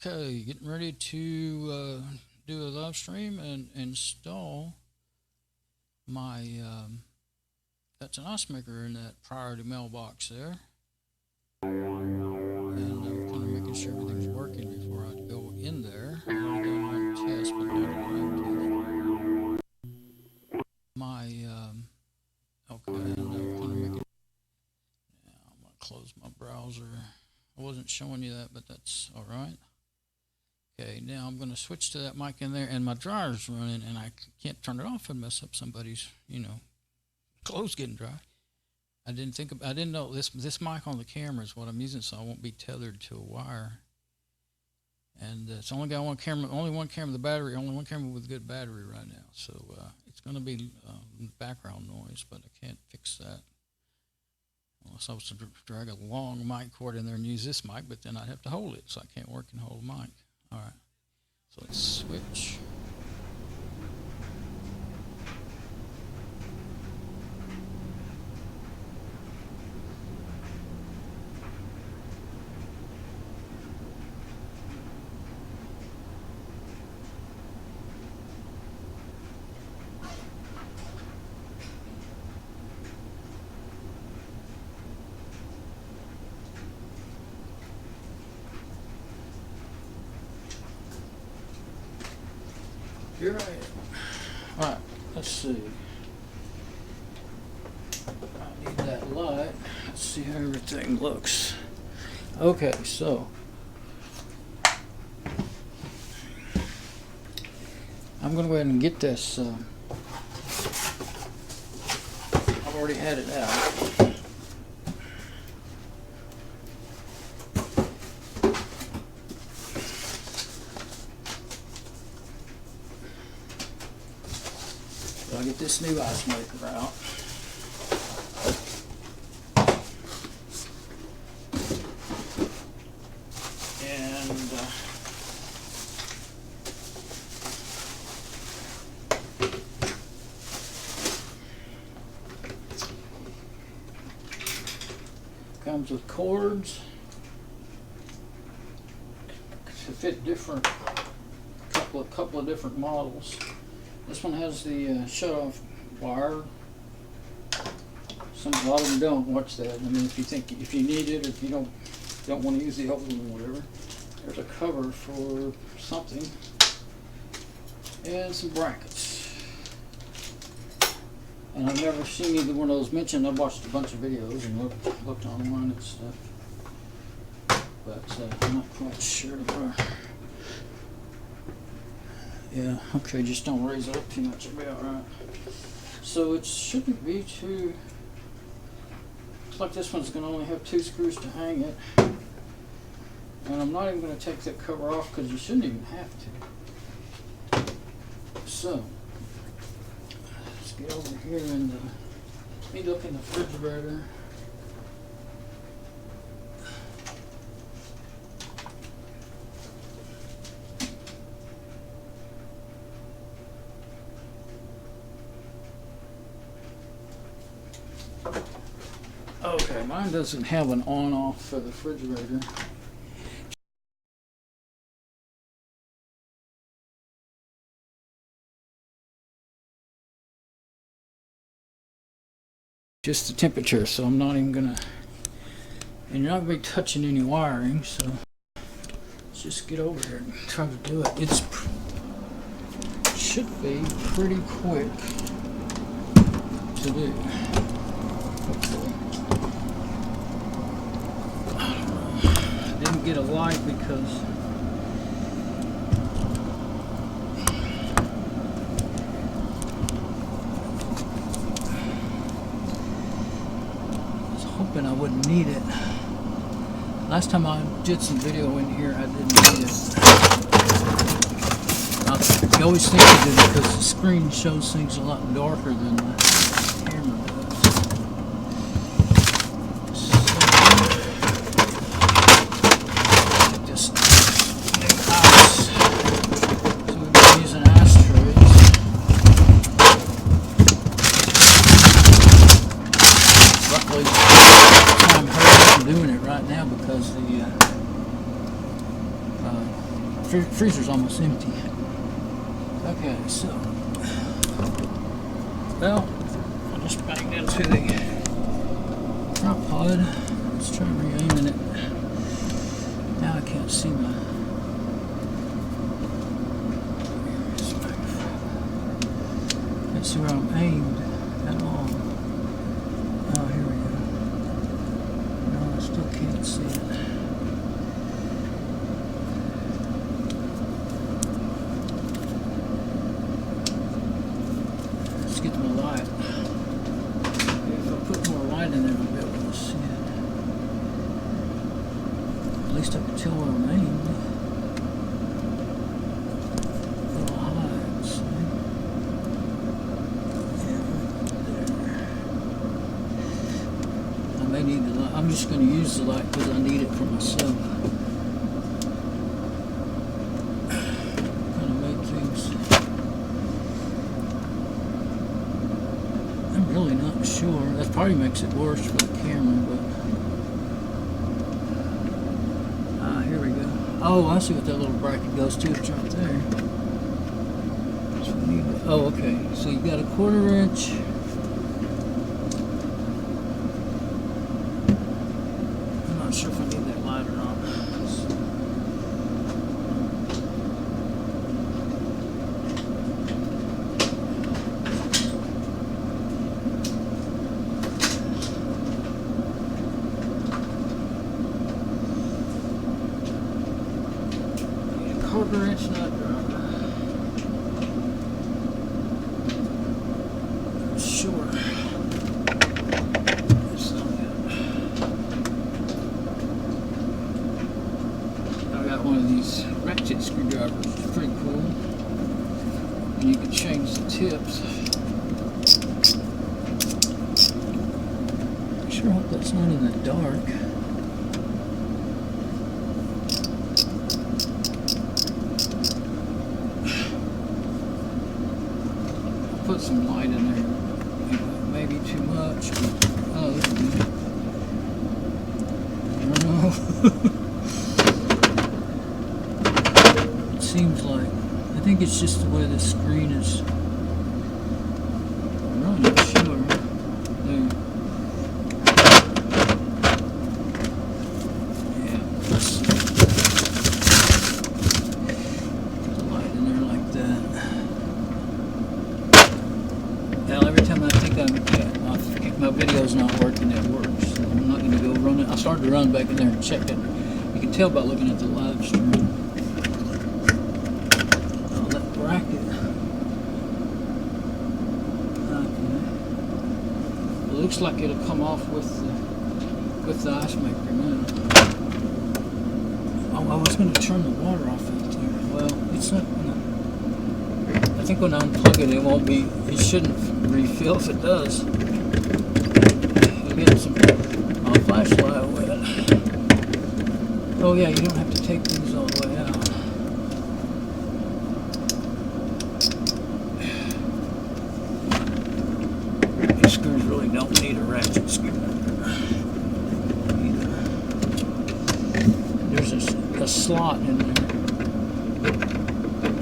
Okay, getting ready to do a live stream and install my, that's an ice maker in that priority mailbox there. And I'm kind of making sure everything's working before I go in there. I've already done one test, but now to go into my, okay, and I'm kind of making, yeah, I'm going to close my browser. I wasn't showing you that, but that's all right. Okay, now I'm going to switch to that mic in there, and my dryer's running, and I can't turn it off and mess up somebody's, clothes getting dry. I didn't know this mic on the camera is what I'm using, so I won't be tethered to a wire. And it's only got one camera, only one camera with good battery right now. So it's going to be background noise, but I can't fix that. Unless I was to drag a long mic cord in there and use this mic, but then I'd have to hold it, so I can't work and hold a mic. All right, so let's switch. You're right. All right, let's see. I need that light. Let's see how everything looks. Okay, so I'm going to go ahead and get this. I've already had it out. I'll get this new ice maker out. And comes with cords to fit different couple of different models. This one has the shut-off wire. A lot of them don't. Watch that. I mean, if you need it, if you don't want to use the old one or whatever, there's a cover for something, and some brackets. And I've never seen either one of those mentioned. I've watched a bunch of videos and looked online and stuff, but I'm not quite sure. Yeah, okay, just don't raise it up too much, it'll be alright. So it shouldn't be too, looks like this one's going to only have 2 screws to hang it. And I'm not even going to take that cover off because you shouldn't even have to. So, let's get over here and let me look in the refrigerator. Okay, mine doesn't have an on-off for the refrigerator. Just the temperature, so I'm not even gonna, and you're not gonna be touching any wiring, so let's just get over here and try to do it. It should be pretty quick to do. I didn't get a light because I was hoping I wouldn't need it. Last time I did some video in here, I didn't need it. I always think I did it because the screen shows things a lot darker than the camera does. Doing it right now because the freezer's almost empty. Okay, so, well, I'll just bang into the front pod. Let's try re-aiming it. Now I can't see my. Can't see where I'm aimed at all. Oh, here we go. No, I still can't see it. Let's get to my light. If I put more light in there, I'll be able to see it. At least I can tell where I'm aimed. A little high, let's see. Yeah, there. I may need the light. I'm just going to use the light because I need it for myself. Kind of make things. I'm really not sure. That probably makes it worse for the camera, but. Here we go. Oh, I see what that little bracket goes to. It's right there. So we need to, oh, okay. So you got a 1/4 inch. I'm not sure if I need that light or not. Quarter inch nut driver. Sure. It's not good. I got one of these ratchet screwdrivers. It's pretty cool. And you can change the tips. I sure hope that's not in the dark. Put some light in there, maybe too much. Oh, this is good. I don't know. It seems like, I think it's just the way the screen is. I'm really not sure. There. Yeah, let's see. Put the light in there like that. Now, every time I think my video's not working, it works. So I'm not going to go run it. I started to run back in there and check it. You can tell by looking at the live stream. Oh, that bracket. Okay. It looks like it'll come off with the ice maker now. Oh, I was going to turn the water off out there. Well, it's not going to. I think when I unplug it, it won't be. It shouldn't refill. If it does, it'll get some flashlight with it. Oh yeah, you don't have to take these all the way out. These screws really don't need a ratchet screwdriver either. There's a slot in there.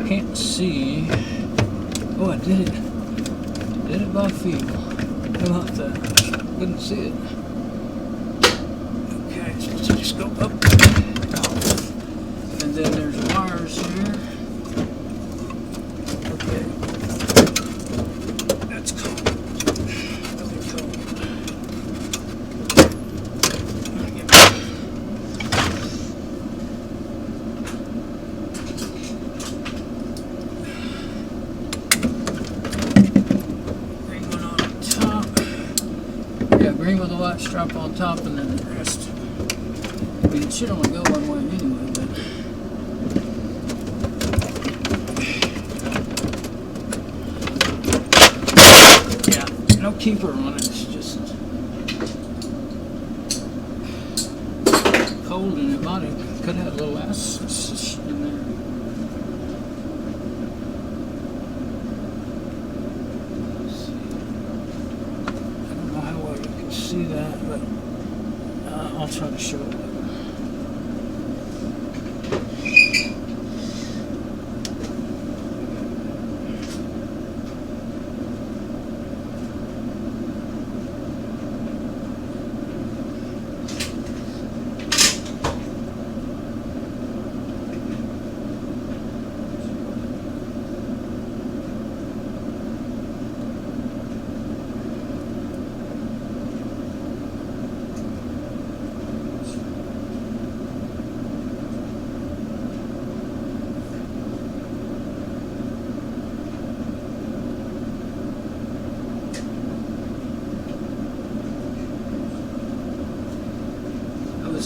Can't see. Oh, I did it. Did it by feel. How about that? Couldn't see it. Okay, so let's just go up. And then there's wires here. Okay. That's cold. Really cold. Green with a white stripe on top, and then the rest. I mean, it should only go one way anyway, but yeah, no keeper on it. It's just cold, and it might have could have a little ice in there. See that, but I'll try to show it.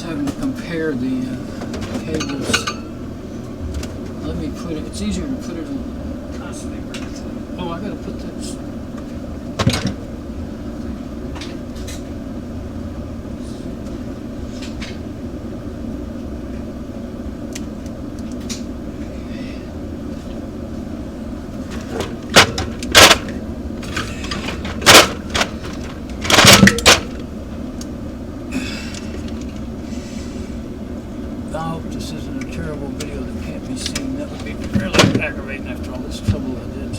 was having to compare the cables. Let me put it, it's easier to put it on the oscillator. Oh, I gotta put this. I hope this isn't a terrible video that can't be seen. That would be really aggravating after all this trouble I did.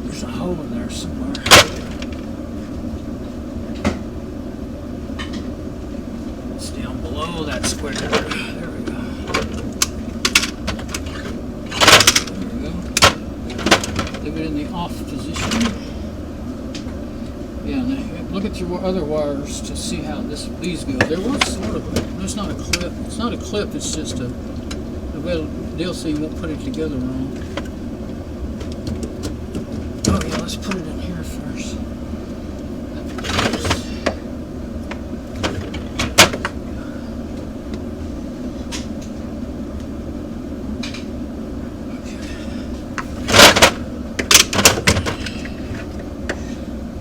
There's a hole in there somewhere. It's down below that square. There we go. There we go. Leave it in the off position. Yeah, now look at your other wires to see how these go. There was sort of, there's not a clip. It's not a clip, it's just a deal so you won't put it together wrong. Oh yeah, let's put it in here first.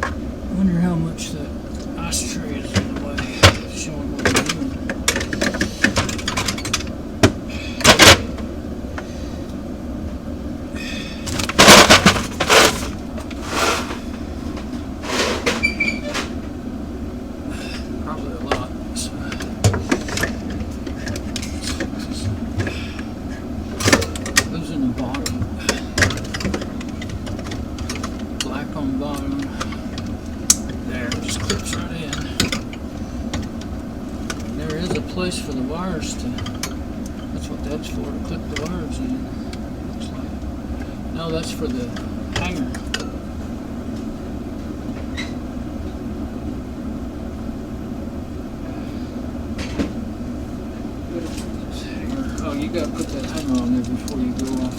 I wonder how much that ashtray is in the way, showing what we're doing. Probably a lot. So, goes in the bottom. Black on the bottom. There, it just clips right in. There is a place for the wires to, that's what that's for, to clip the wires in. Looks like. No, that's for the hanger. Oh, you gotta put that hanger on there before you go off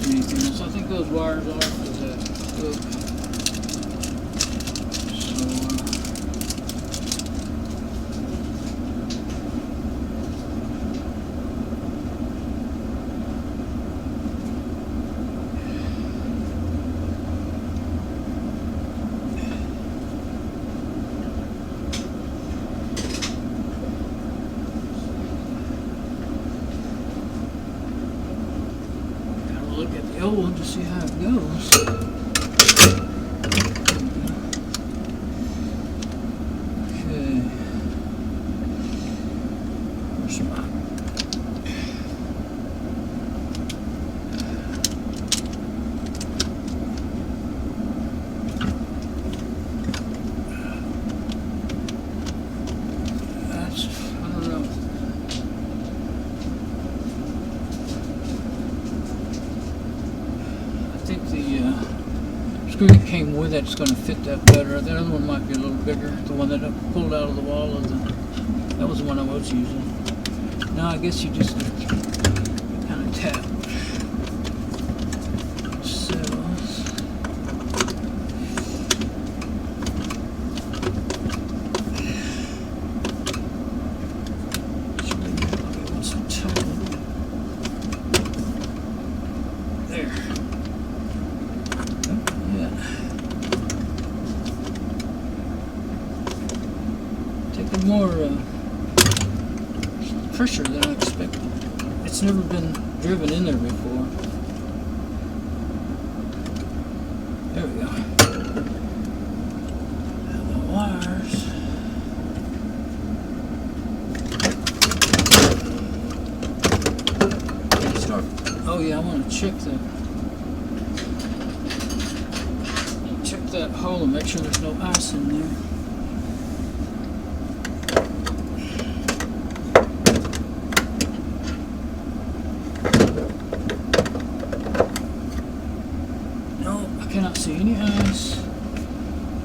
anything else. I think those wires are for that hook. Look at the old one to see how it goes. Okay. Where's my... That's... I don't know. I think the screw that came with it's going to fit that better. The other one might be a little bigger. The one that I pulled out of the wall of the, that was the one I was using. Now I guess you just kind of tap. Settles. There. Taking more pressure than I expected. It's never been driven in there before. There we go. And the wires. Start. Oh yeah, I want to check that hole and make sure there's no ice in there. No, I cannot see any ice.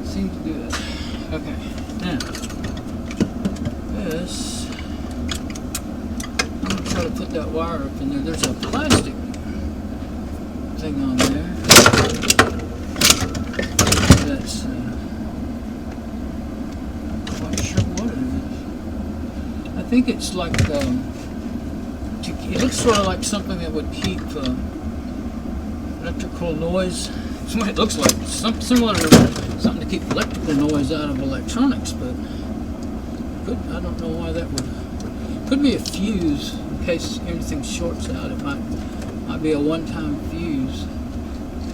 Seems good. Okay, now this, I'm gonna try to put that wire up in there. There's a plastic thing on there. it's quite sure what it is. I think it's like it looks sort of like something that would keep electrical noise. That's what it looks like. Similar to something to keep electrical noise out of electronics, but I don't know why that would. Could be a fuse in case anything shorts out. It might be a one-time fuse. I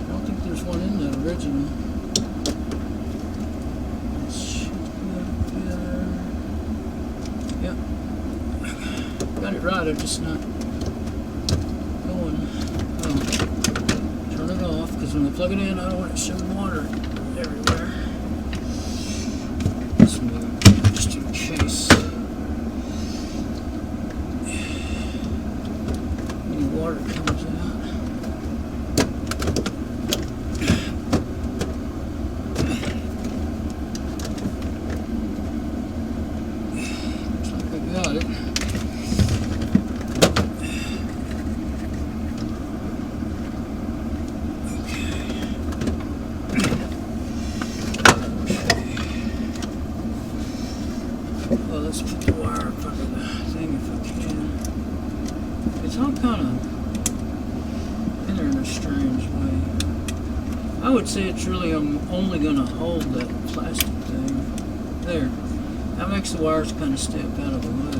don't think there's one in the original. Yep. Got it right. I'm just not going. Oh. Turn it off because when I plug it in, I don't want it shooting water everywhere. Let's move just in case. Water comes out. Looks like I got it. Well, let's put the wire up under the thing if I can. It's all kind of in a strange way. I would say it's really only going to hold that plastic thing. There. That makes the wires kind of step out of the way.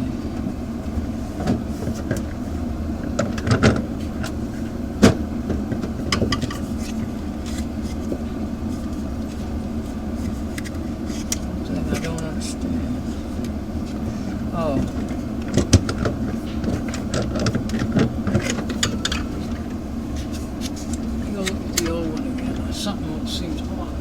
One thing I don't understand. Oh. Something seems odd.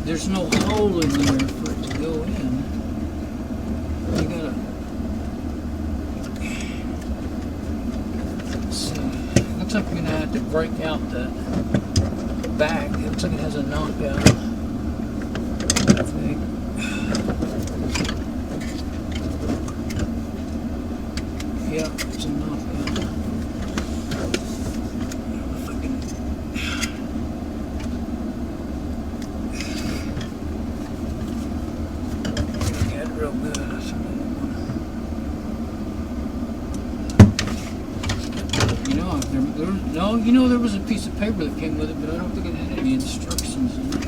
There's no hole in there for it to go in. You gotta see. Looks like we're gonna have to break out the back. It looks like it has a knockout, I think. Yeah, it's a knockout. If I can. Get it real good. There was a piece of paper that came with it, but I don't think it had any instructions in it.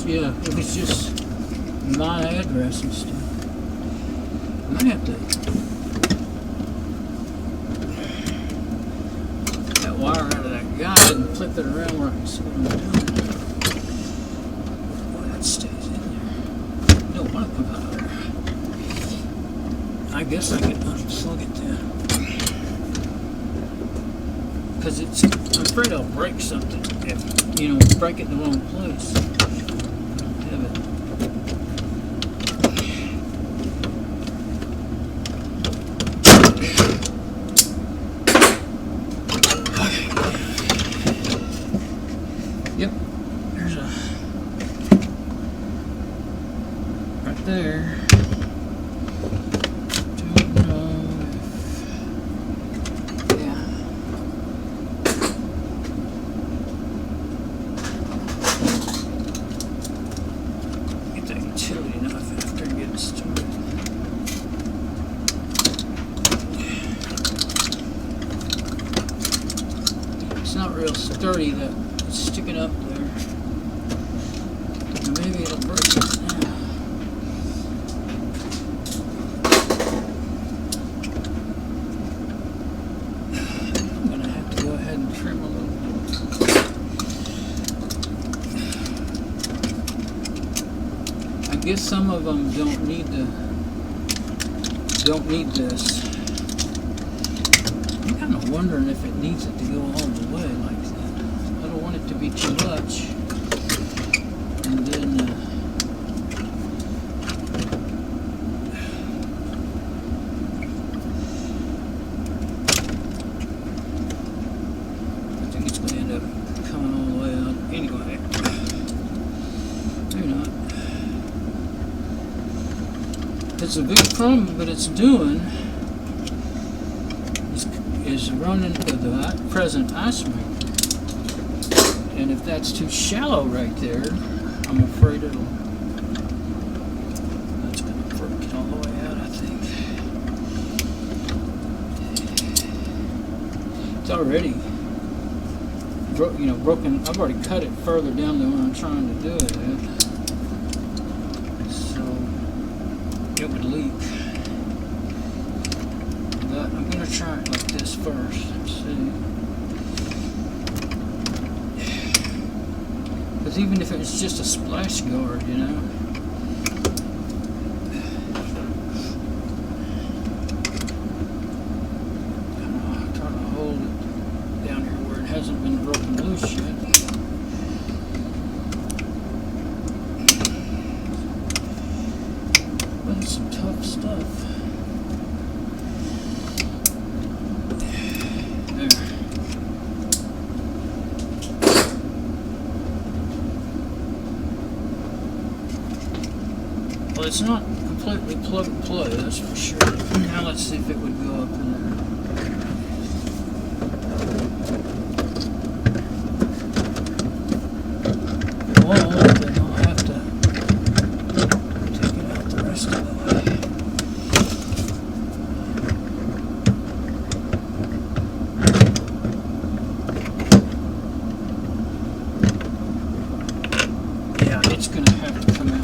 It was just my address and stuff. I might have to get that wire out of that guide and flip it around where I can see what I'm doing. Boy, that stays in there. You don't want to come out of there. I guess I can unplug it then. Because I'm afraid I'll break something if, break it in the wrong place. I don't have it. Yep, there's a right there. Don't know if, yeah. Get that utility knife after and get it started. It's not real sturdy, that sticking up there. Maybe it'll break it now. I'm gonna have to go ahead and trim a little bit. I guess some of them don't need this. I'm kind of wondering if it needs it to go all the way like that. I don't want it to be too much, and then I think it's going to end up coming all the way out. Anyway, maybe not. It's a big problem, but it's doing. is running with the present ice maker. And if that's too shallow right there, I'm afraid that's going to work it all the way out, I think. It's already broken. I've already cut it further down than what I'm trying to do it at. So it would leak. But I'm going to try it like this first. Let's see. Because even if it's just a splash guard, you know. I'm trying to hold it down here where it hasn't been broken loose yet. That's some tough stuff. Well, it's not completely plug and play, that's for sure. Now let's see if it would go up in there. Well, then I'll have to take it out the rest of the way. Yeah, it's going to have to come out.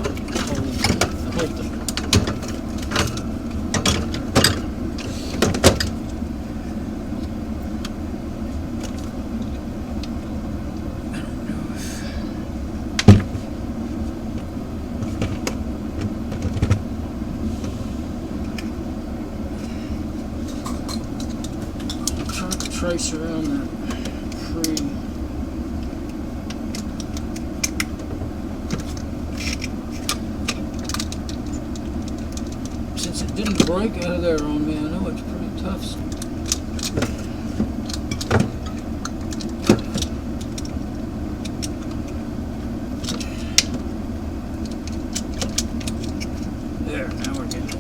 Trace around that tree. Since it didn't break out of there on me, I know it's pretty tough. There, now we're getting it.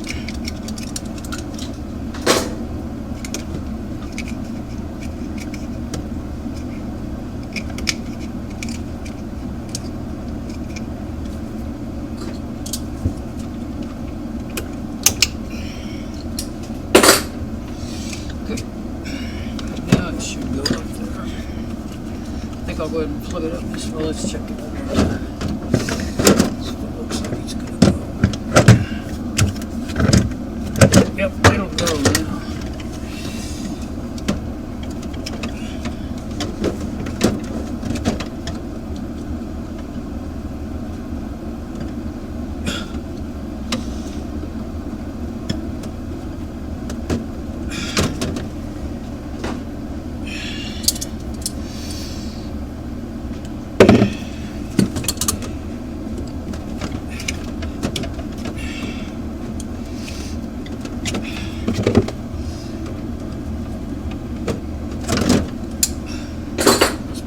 I'll go ahead and plug it up this way. Let's check it out. So it looks like it's going to go. Yep, it'll go now.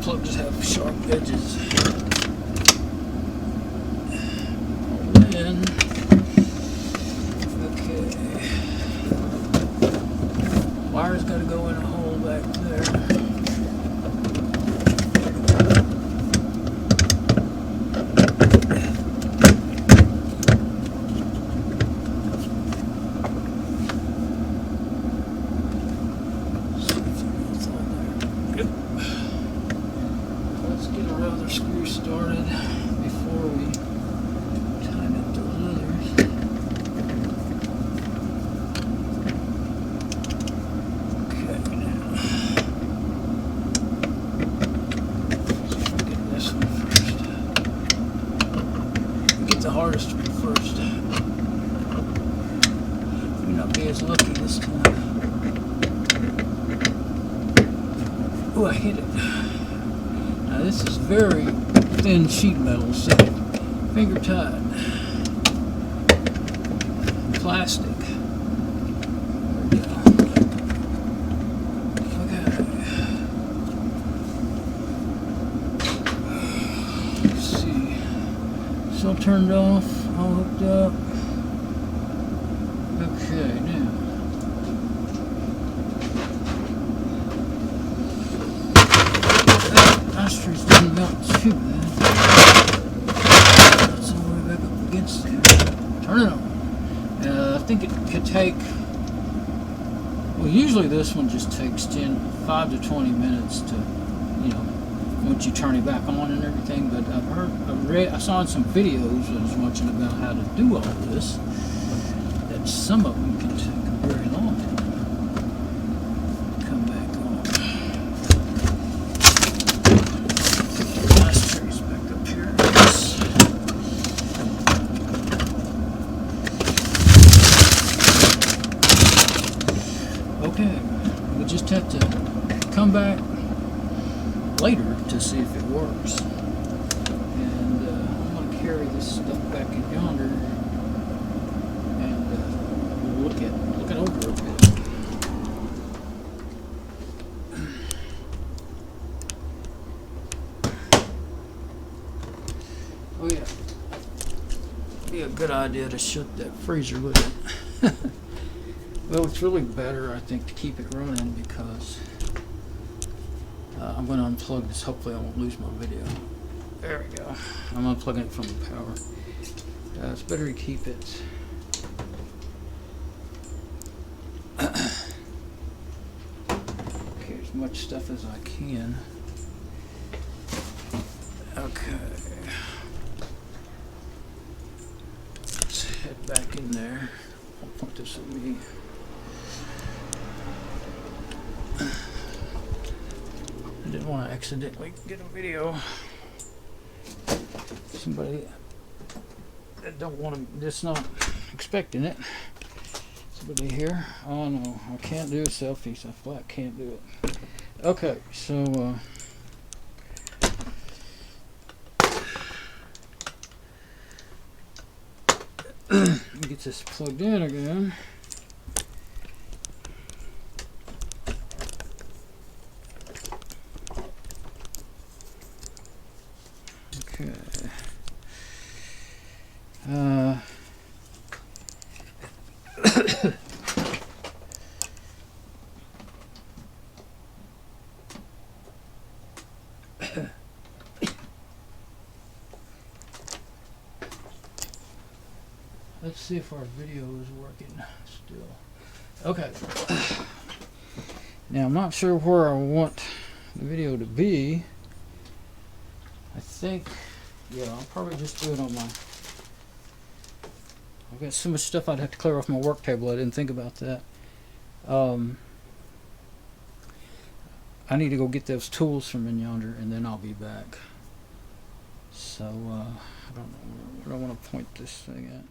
Plugs have sharp edges. Hold in. Okay. Wire's got to go in a hole back there. Screw started before we tighten up those others. Okay, now let's get this one first. We'll get the hardest one first. May not be as lucky this time. Oh, I hit it. Now this is very thin sheet metal, so finger tight. Plastic. There we go. Okay. Let's see. It's all turned off, all hooked up. Okay, now. Astros didn't melt too bad. That's all the way back up against there. Turn it on. I think it could take, well, usually this one just takes 5 to 20 minutes to, once you turn it back on and everything. But I saw in some videos I was watching about how to do all this, that some of them can take a very long time. Come back on. Nice trace back up here. Okay, we just have to come back later to see if it works. And I'm going to carry this stuff back in yonder and we'll look it over a bit. Oh yeah, be a good idea to shut that freezer with it. Well, it's really better, I think, to keep it running because I'm going to unplug this. Hopefully I won't lose my video. There we go. I'm unplugging it from the power. It's better to keep it okay, as much stuff as I can. Okay. Let's head back in there. I'll point this at me. I didn't want to accidentally get a video. Somebody that don't want to, just not expecting it. Somebody here. Oh no, I can't do selfies. I flat can't do it. Okay, so get this plugged in again. Okay. Let's see if our video is working still. Okay. Now I'm not sure where I want the video to be. I think, yeah, I'll probably just do it on my, I've got so much stuff I'd have to clear off my work table. I didn't think about that. I need to go get those tools from in yonder and then I'll be back. So, I don't know where I want to point this thing at.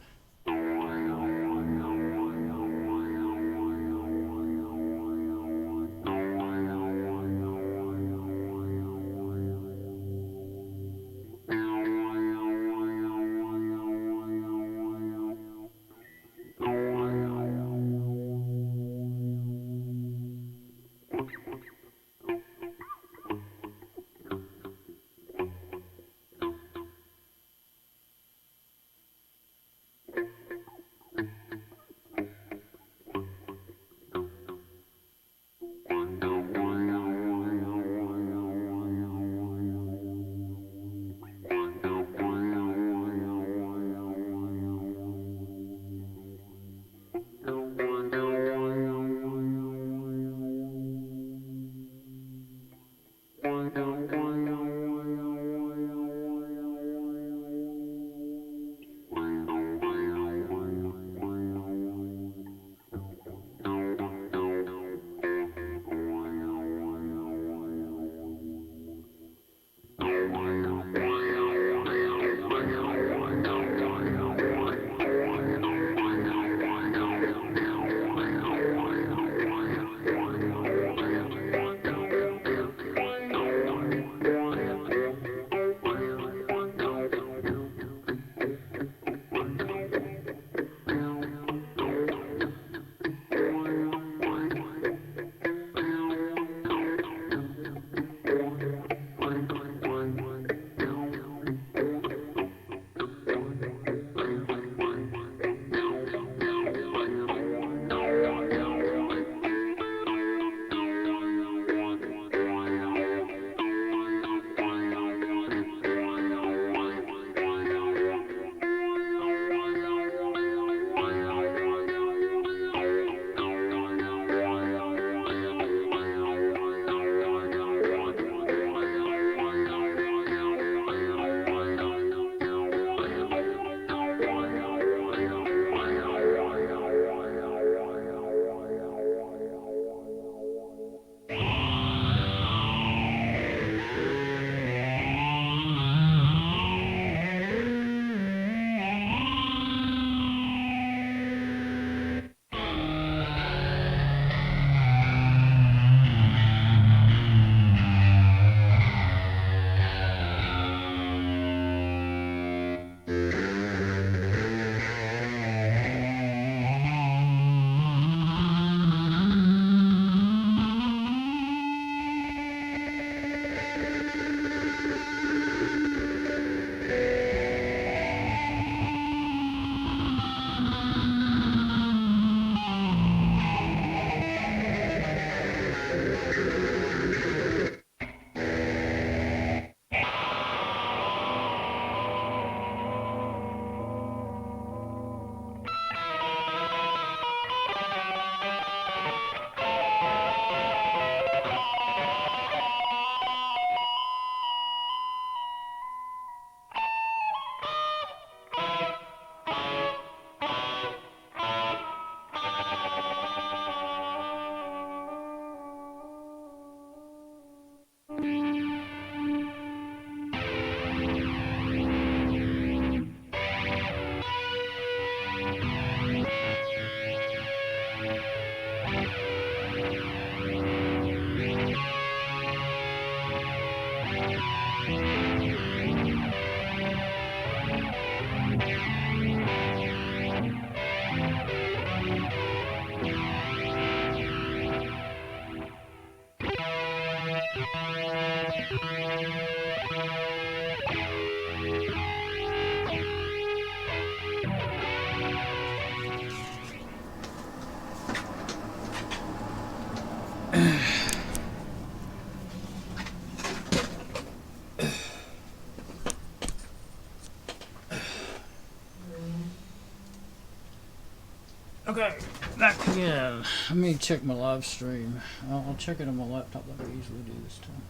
Okay, back again. Let me check my live stream. I'll check it on my laptop like I usually do this time.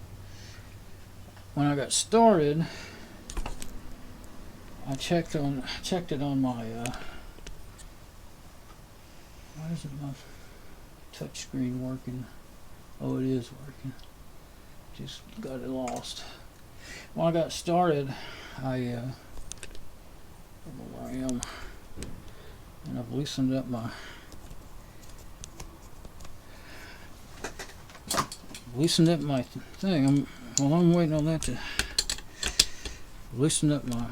When I got started, I checked it on my why isn't my touch screen working? Oh, it is working. Just got it lost. When I got started, I don't know where I am. And I've loosened up my thing. While I'm waiting on that to loosen up my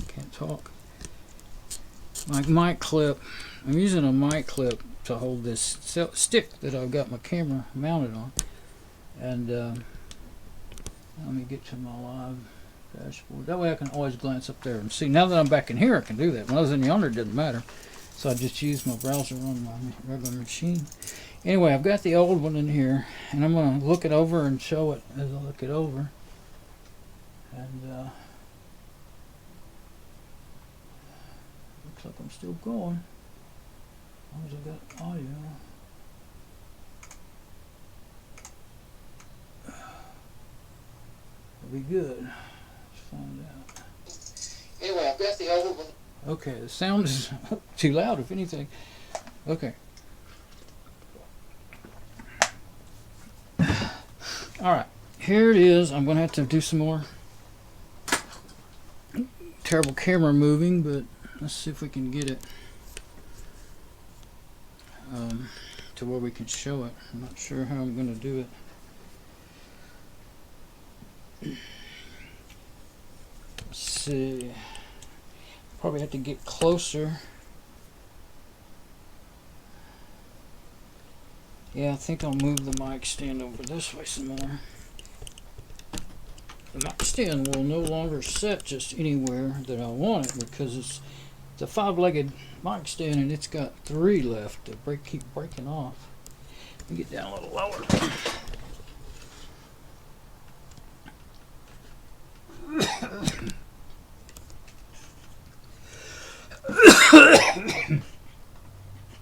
can't talk. My mic clip. I'm using a mic clip to hold this stick that I've got my camera mounted on. And let me get to my live dashboard. That way I can always glance up there and see. Now that I'm back in here, I can do that. When I was in yonder, it didn't matter. So I just used my browser on my regular machine. Anyway, I've got the old one in here, and I'm going to look it over and show it as I look it over. And looks like I'm still going. As long as I got audio. It'll be good. Let's find out. Anyway, I've got the old one. Okay, the sound is too loud, if anything. Okay. Alright, here it is. I'm going to have to do some more terrible camera moving, but let's see if we can get it to where we can show it. I'm not sure how I'm going to do it. Let's see. Probably have to get closer. Yeah, I think I'll move the mic stand over this way some more. The mic stand will no longer set just anywhere that I want it because it's a 5-legged mic stand and it's got 3 left to keep breaking off. Let me get down a little lower.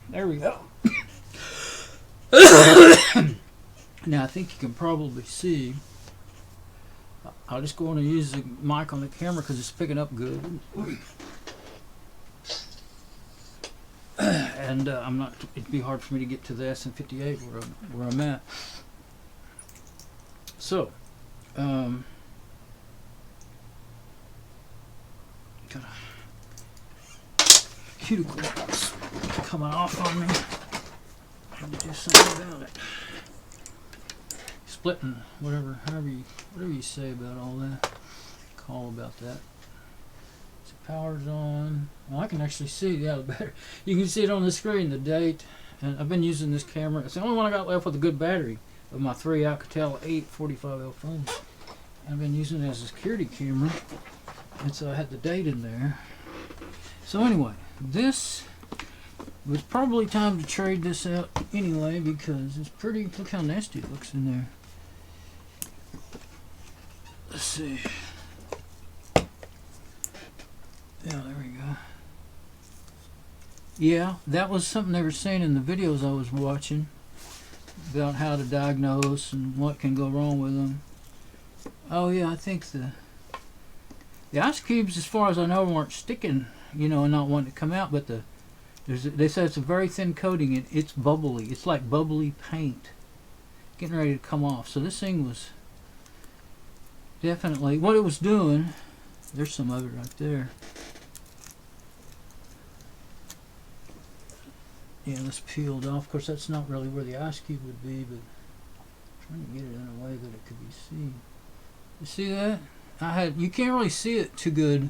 There we go. Now I think you can probably see. I'll just go on and use the mic on the camera because it's picking up good. And it'd be hard for me to get to the SM58 where I'm at. So, got a cuticle that's coming off on me. I have to do something about it. Splitting, whatever you say about all that. Call about that. So power's on. Well, I can actually see, yeah, the battery. You can see it on the screen, the date. And I've been using this camera. It's the only one I got left with a good battery of my 3 Alcatel 8 45L phones. I've been using it as a security camera. And so I had the date in there. So anyway, this was probably time to trade this out anyway because it's pretty, look how nasty it looks in there. Let's see. Yeah, there we go. Yeah, that was something they were saying in the videos I was watching about how to diagnose and what can go wrong with them. Oh yeah, I think the ice cubes, as far as I know, weren't sticking, you know, and not wanting to come out, but they said it's a very thin coating and it's bubbly. It's like bubbly paint getting ready to come off. So this thing was definitely what it was doing. There's some of it right there. Yeah, that's peeled off. Of course, that's not really where the ice cube would be, but I'm trying to get it in a way that it could be seen. You see that? You can't really see it too good.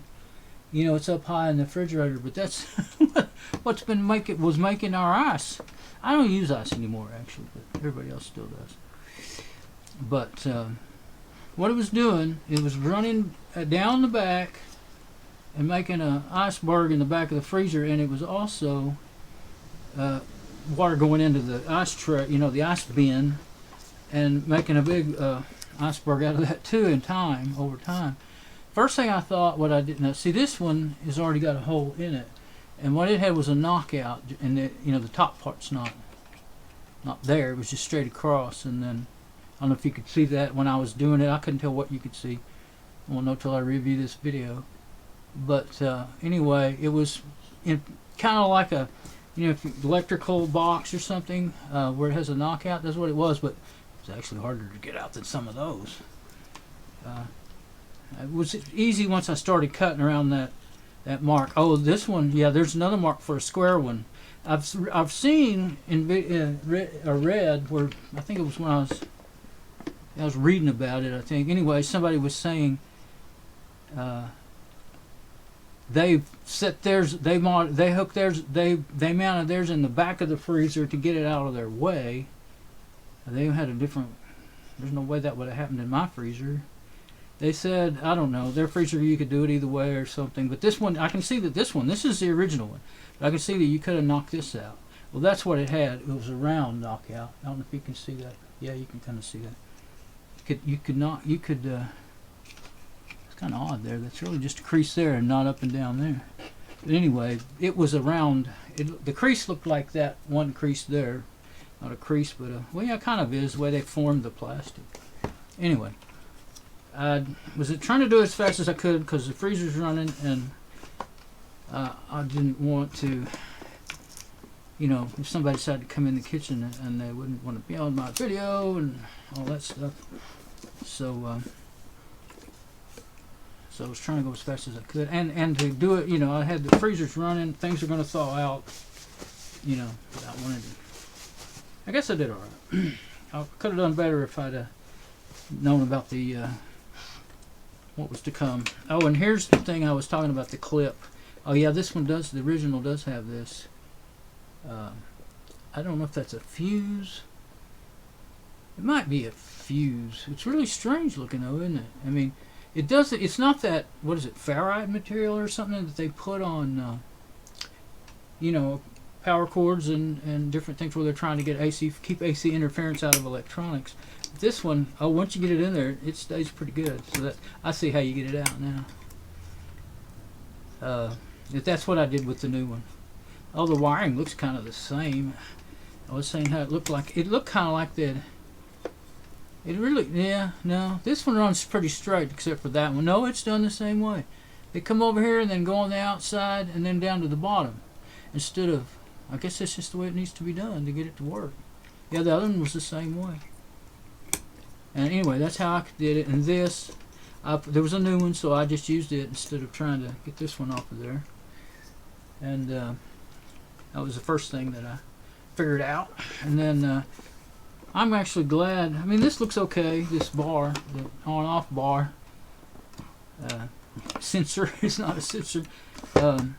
You know, it's up high in the refrigerator, but that's what's been making our ice. I don't use ice anymore, actually, but everybody else still does. But what it was doing, it was running down the back and making an iceberg in the back of the freezer, and it was also water going into the ice tray, you know, the ice bin, and making a big iceberg out of that too over time. First thing I thought, what I didn't see, this one has already got a hole in it, and what it had was a knockout, and you know, the top part's not there. It was just straight across, and then I don't know if you could see that when I was doing it. I couldn't tell what you could see. I won't know till I review this video. But anyway, it was kind of like a, you know, if electrical box or something where it has a knockout. That's what it was, but it's actually harder to get out than some of those. It was easy once I started cutting around that mark. Oh, this one, yeah, there's another mark for a square one. I've seen in read where, I think it was when I was reading about it, I think. Anyway, somebody was saying they set theirs, they mounted theirs in the back of the freezer to get it out of their way. They had a different, there's no way that would have happened in my freezer. They said, I don't know, their freezer, you could do it either way or something. But this one, I can see that this is the original one. But I can see that you could have knocked this out. Well, that's what it had. It was a round knockout. I don't know if you can see that. Yeah, you can kind of see that. It's kind of odd there. That's really just a crease there and not up and down there. But anyway, it was a round. The crease looked like that one crease there. Not a crease, but well, yeah, kind of is the way they formed the plastic. Anyway. I was trying to do it as fast as I could because the freezer's running, and I didn't want to, you know, if somebody decided to come in the kitchen and they wouldn't want to be on my video and all that stuff. So I was trying to go as fast as I could, and to do it, you know, I had the freezers running, things are going to thaw out, you know, I wanted to. I guess I did all right. I could have done better if I'd known about the what was to come. Oh, and here's the thing I was talking about, the clip. Oh yeah, this one does, the original does have this. I don't know if that's a fuse. It might be a fuse. It's really strange looking though, isn't it? I mean, it doesn't, it's not that, what is it, ferrite material or something that they put on, you know, power cords and different things where they're trying to get keep AC interference out of electronics. This one, oh, once you get it in there, it stays pretty good. So that, I see how you get it out now. That's what I did with the new one. Oh, the wiring looks kind of the same. I was saying how it looked like. It looked kind of like that. It really, yeah, no. This one runs pretty straight except for that one. No, it's done the same way. They come over here and then go on the outside and then down to the bottom. Instead of, I guess that's just the way it needs to be done to get it to work. Yeah, the other one was the same way. And anyway, that's how I did it. And this, there was a new one, so I just used it instead of trying to get this one off of there. And that was the first thing that I figured out. And then I'm actually glad. I mean, this looks okay. This bar, the on-off bar sensor. It's not a sensor. Well,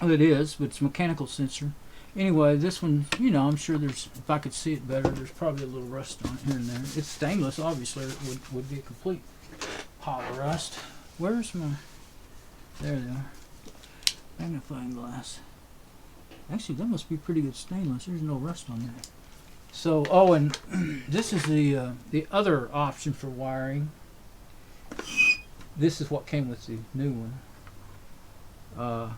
it is, but it's a mechanical sensor. Anyway, this one, you know, I'm sure there's, if I could see it better, there's probably a little rust on it here and there. It's stainless, obviously. It would be a complete pile of rust. Where's my, there they are. Magnifying glass. Actually, that must be pretty good stainless. There's no rust on that. So, oh, and this is the other option for wiring. This is what came with the new one,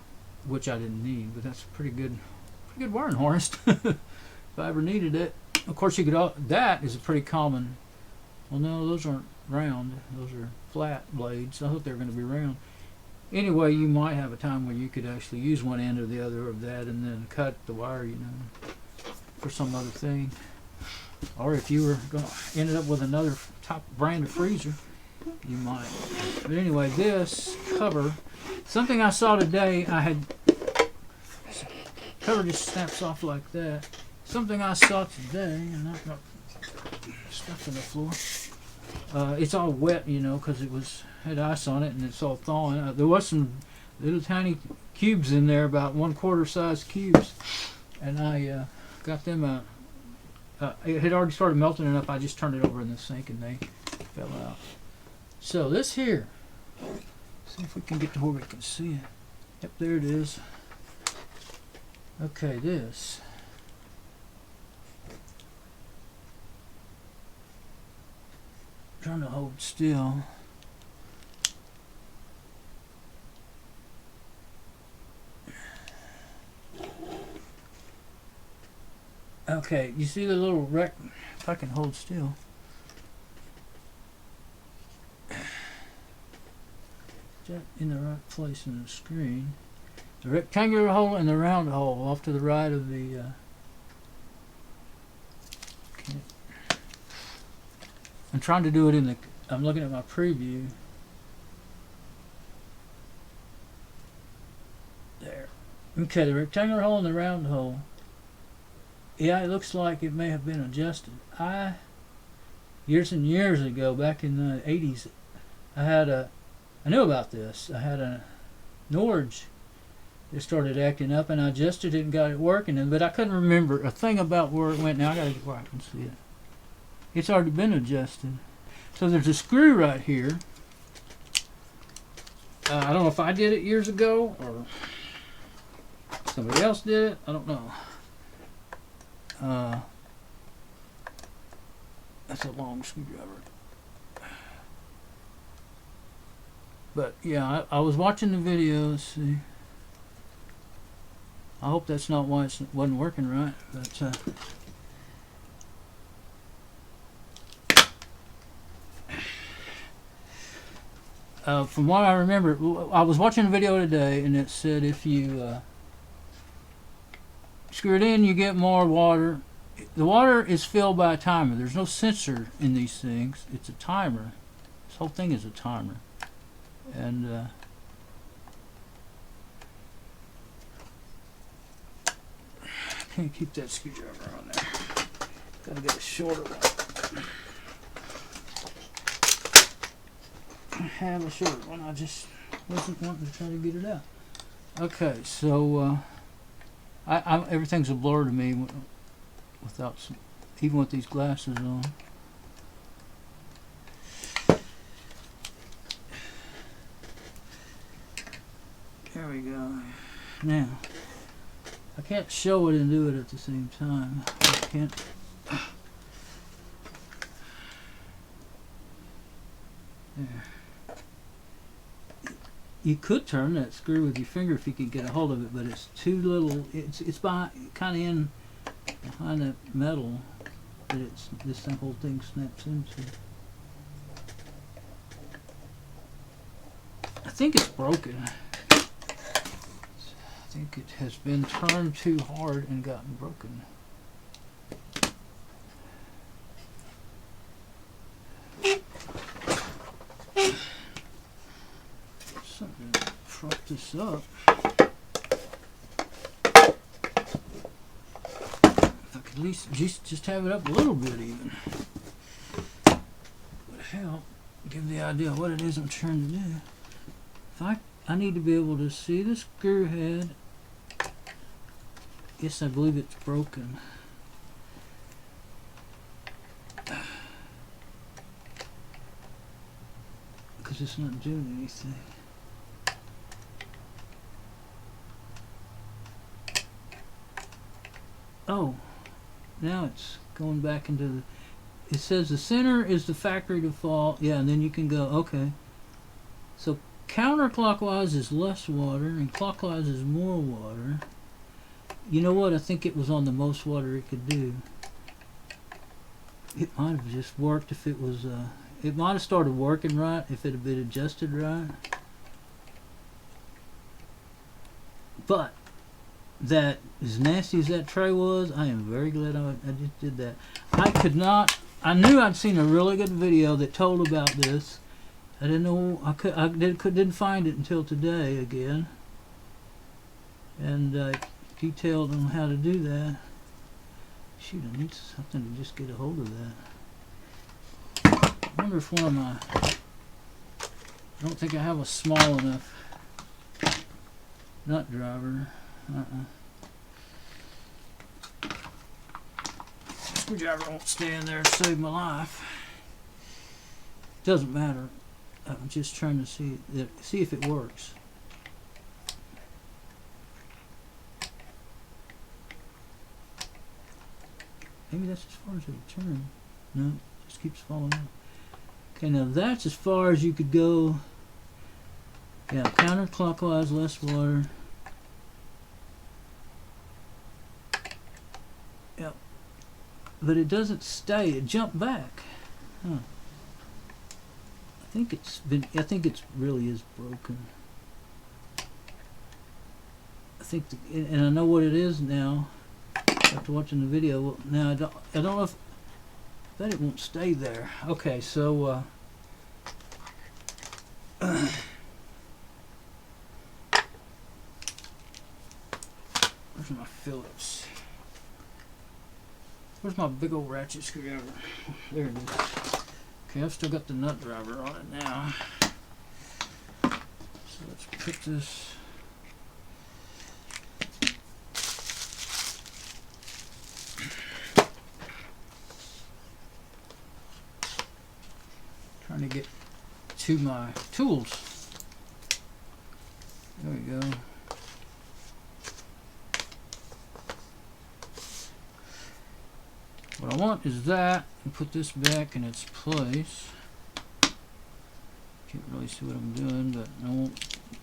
which I didn't need, but that's pretty good wiring harness if I ever needed it. Of course, you could. That is a pretty common. Well, no, those aren't round. Those are flat blades. I thought they were going to be round. Anyway, you might have a time where you could actually use one end or the other of that and then cut the wire, you know, for some other thing. Or if you were going to end up with another top brand of freezer, you might. But anyway, this cover, something I saw today, I had, cover just snaps off like that. Something I saw today, and I got stuff on the floor. It's all wet, you know, because it had ice on it and it's all thawing. There was some little tiny cubes in there, about 1/4 size cubes, and I got them out. It had already started melting it up. I just turned it over in the sink and they fell out. So this here, see if we can get to where we can see it. Yep, there it is. Okay, this. Trying to hold still. Okay, you see the little rec? If I can hold still. Is that in the right place in the screen? The rectangular hole and the round hole off to the right of the. I'm trying to do it in the. I'm looking at my preview. There. Okay, the rectangular hole and the round hole. Yeah, it looks like it may have been adjusted. Years and years ago, back in the 80s, I knew about this. I had a Norge that started acting up, and I adjusted it and got it working. But I couldn't remember a thing about where it went. Now I got to get where I can see it. It's already been adjusted. So there's a screw right here. I don't know if I did it years ago or somebody else did it. I don't know. That's a long screwdriver. But yeah, I was watching the video. Let's see. I hope that's not why it wasn't working right. But from what I remember, I was watching a video today, and it said if you screw it in, you get more water. The water is filled by a timer. There's no sensor in these things. It's a timer. This whole thing is a timer. And can't keep that screwdriver on there. Gotta get a shorter one. I have a shorter one. I just wasn't wanting to try to get it out. Okay, so everything's a blur to me without even with these glasses on. There we go. Now, I can't show it and do it at the same time. I can't. There. You could turn that screw with your finger if you could get a hold of it, but it's too little. It's by kind of in behind that metal that this whole thing snaps into. I think it's broken. I think it has been turned too hard and gotten broken. Something to prop this up. If I could at least just have it up a little bit even. Would help give the idea of what it is I'm trying to do. If I need to be able to see the screw head. Yes, I believe it's broken. Because it's not doing anything. Oh, now it's going back into the... It says the center is the factory default. Yeah, and then you can go, okay. So counterclockwise is less water and clockwise is more water. You know what? I think it was on the most water it could do. It might have just worked if it was... it might have started working right if it had been adjusted right. But that, as nasty as that tray was, I am very glad I just did that. I knew I'd seen a really good video that told about this, I didn't know, didn't find it until today again, and detailed on how to do that. Shoot, I need something to just get a hold of that. I wonder if one of my, I don't think I have a small enough nut driver. Screwdriver won't stay in there and save my life. Doesn't matter. I'm just trying to see if it works. Maybe that's as far as it'll turn. No, it just keeps falling out. Okay, now that's as far as you could go. Yeah, counterclockwise, less water. Yep. But it doesn't stay. It jumped back. Huh. I think it really is broken. I think, and I know what it is now after watching the video. Well, now I don't know if, I bet it won't stay there. Okay, so where's my Phillips? Where's my big old ratchet screwdriver? There it is. Okay, I've still got the nut driver on it now. So let's put this. Trying to get to my tools. There we go. What I want is that, and put this back in its place. Can't really see what I'm doing, but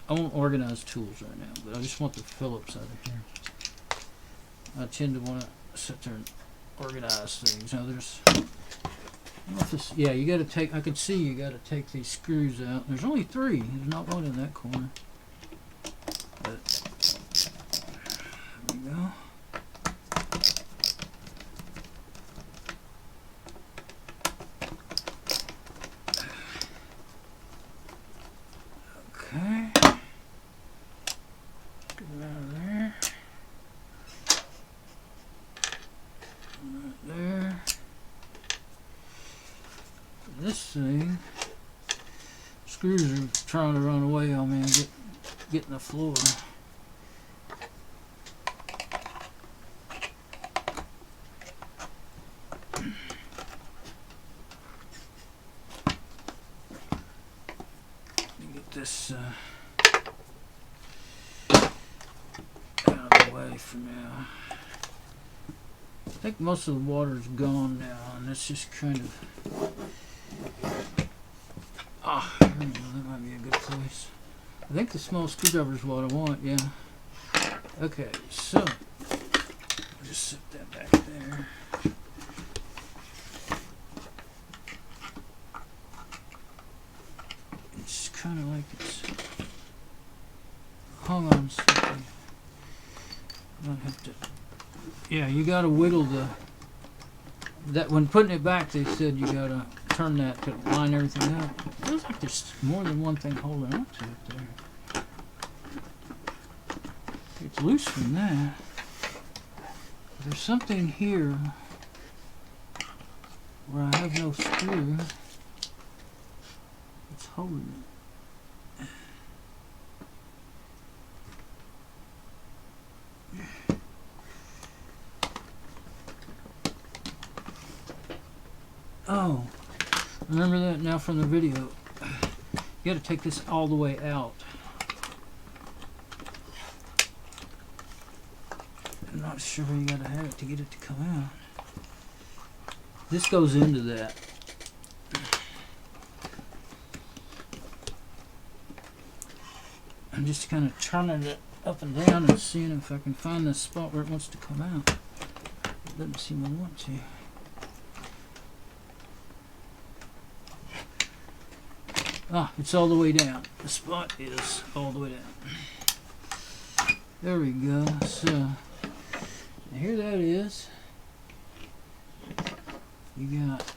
I won't organize tools right now, but I just want the Phillips out of here. I tend to want to sit there and organize things. Now there's, I don't know if this, yeah, you got to take, I can see you got to take these screws out. There's only 3. There's not one in that corner. But, there we go. Okay. Get it out of there. Right there. This thing, screws are trying to run away on me and get in the floor. Let me get this out of the way for now. I think most of the water's gone now, and it's just kind of, here we go, that might be a good place. I think the small screwdriver is what I want, yeah. Okay, so I'll just set that back there. It's kind of like it's hung on something. I might have to, yeah, you gotta wiggle that when putting it back. They said you gotta turn that to line everything up. It feels like there's more than one thing holding on to it there. It's loose from that. There's something here where I have no screw. It's holding it. Oh, remember that now from the video. You got to take this all the way out. I'm not sure where you got to have it to get it to come out. This goes into that. I'm just kind of turning it up and down and seeing if I can find the spot where it wants to come out. It doesn't seem to want to. Ah, it's all the way down. The spot is all the way down. There we go. So, here that is. You got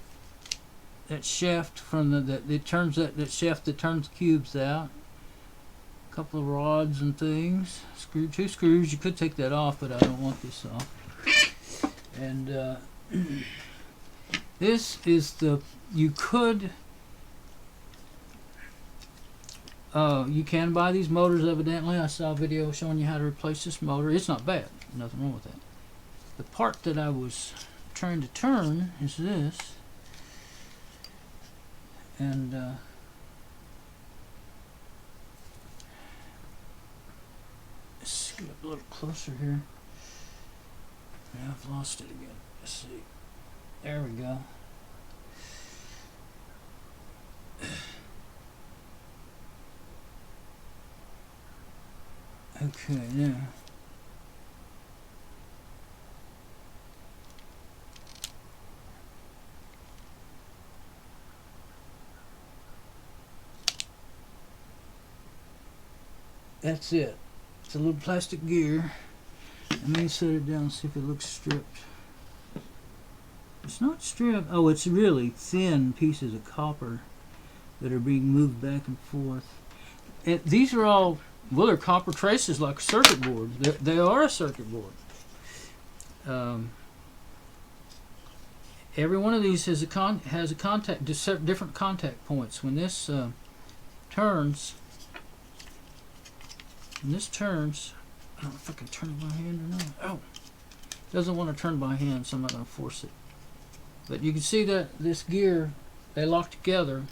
shaft from that turns that shaft that turns cubes out. A couple of rods and things. Two screws. You could take that off, but I don't want this off. And this is you can buy these motors, evidently. I saw a video showing you how to replace this motor. It's not bad. Nothing wrong with that. The part that I was trying to turn is this. And let's get up a little closer here. Yeah, I've lost it again. Let's see. There we go. Okay, now. That's it. It's a little plastic gear. Let me set it down and see if it looks stripped. It's not stripped. Oh, it's really thin pieces of copper that are being moved back and forth. These are all, well, they're copper traces like a circuit board. They are a circuit board. Every one of these has a contact, different contact points. When this turns, I don't know if I can turn it by hand or not. Oh, it doesn't want to turn by hand, so I'm not going to force it. But you can see that this gear, they lock together.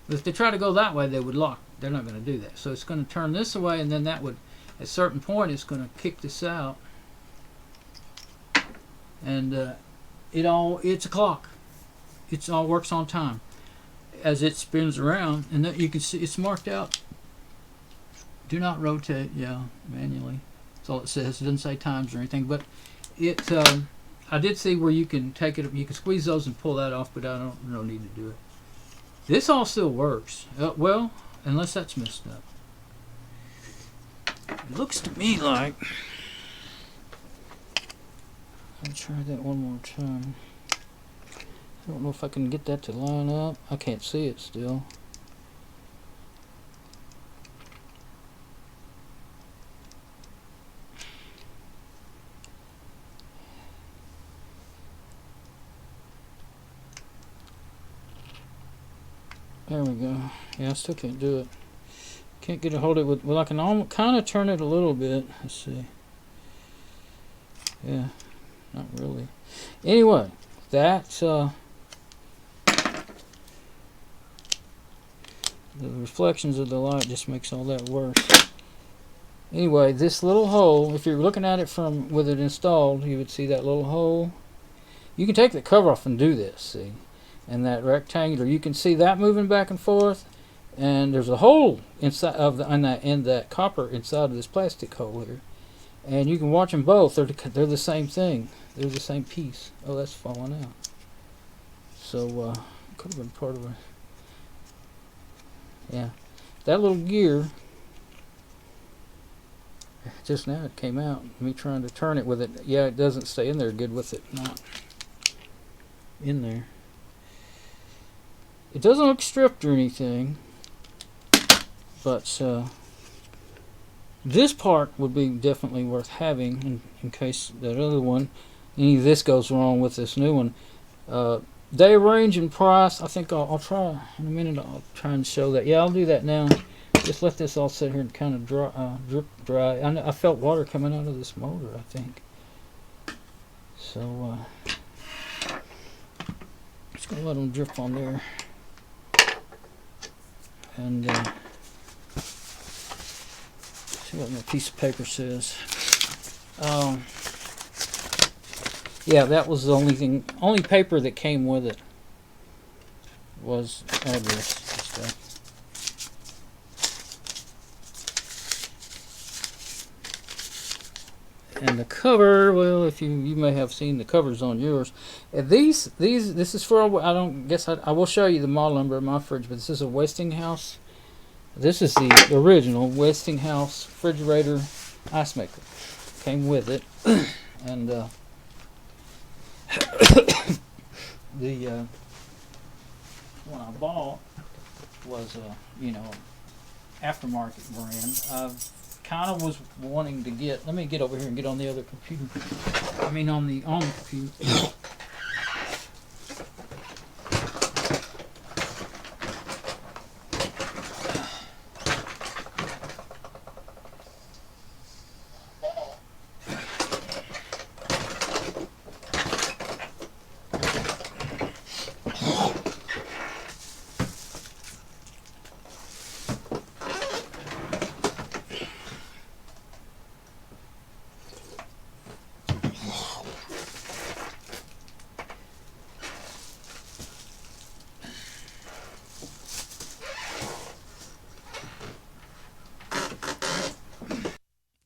But if they try to go that way, they would lock. They're not going to do that. So it's going to turn this away, and then that would, at a certain point, it's going to kick this out. And it's a clock. It all works on time as it spins around, and that you can see it's marked out. Do not rotate, manually. That's all it says. It doesn't say times or anything, but it. I did see where you can take it. You can squeeze those and pull that off, but I don't need to do it. This all still works. Well, unless that's messed up. It looks to me like. I'll try that one more time. I don't know if I can get that to line up. I can't see it still. There we go. Yeah, I still can't do it. Can't get a hold of it with. Well, I can kind of turn it a little bit. Let's see. Yeah, not really. Anyway, that's the reflections of the light just makes all that worse. Anyway, this little hole, if you're looking at it from with it installed, you would see that little hole. You can take the cover off and do this, see? And that rectangular, you can see that moving back and forth, and there's a hole inside of that copper inside of this plastic hole here, and you can watch them both. They're the same thing. They're the same piece. Oh, that's falling out. So could have been part of it. Yeah, that little gear. Just now it came out. Me trying to turn it with it. Yeah, it doesn't stay in there good with it not in there. It doesn't look stripped or anything, but this part would be definitely worth having in case that other one, any of this goes wrong with this new one. They range in price. I think I'll try in a minute. I'll try and show that. Yeah, I'll do that now. Just let this all sit here and kind of drip dry. I felt water coming out of this motor, I think. So just gonna let them drip on there. And see what my piece of paper says. Yeah, that was the only paper that came with it was address and stuff. And the cover, well, if you may have seen the covers on yours. This is for, I will show you the model number of my fridge, but this is a Westinghouse. This is the original Westinghouse refrigerator ice maker. Came with it. And one I bought was a, you know, aftermarket brand. I kind of was wanting to get. Let me get over here and get on the other computer. I mean, on the computer.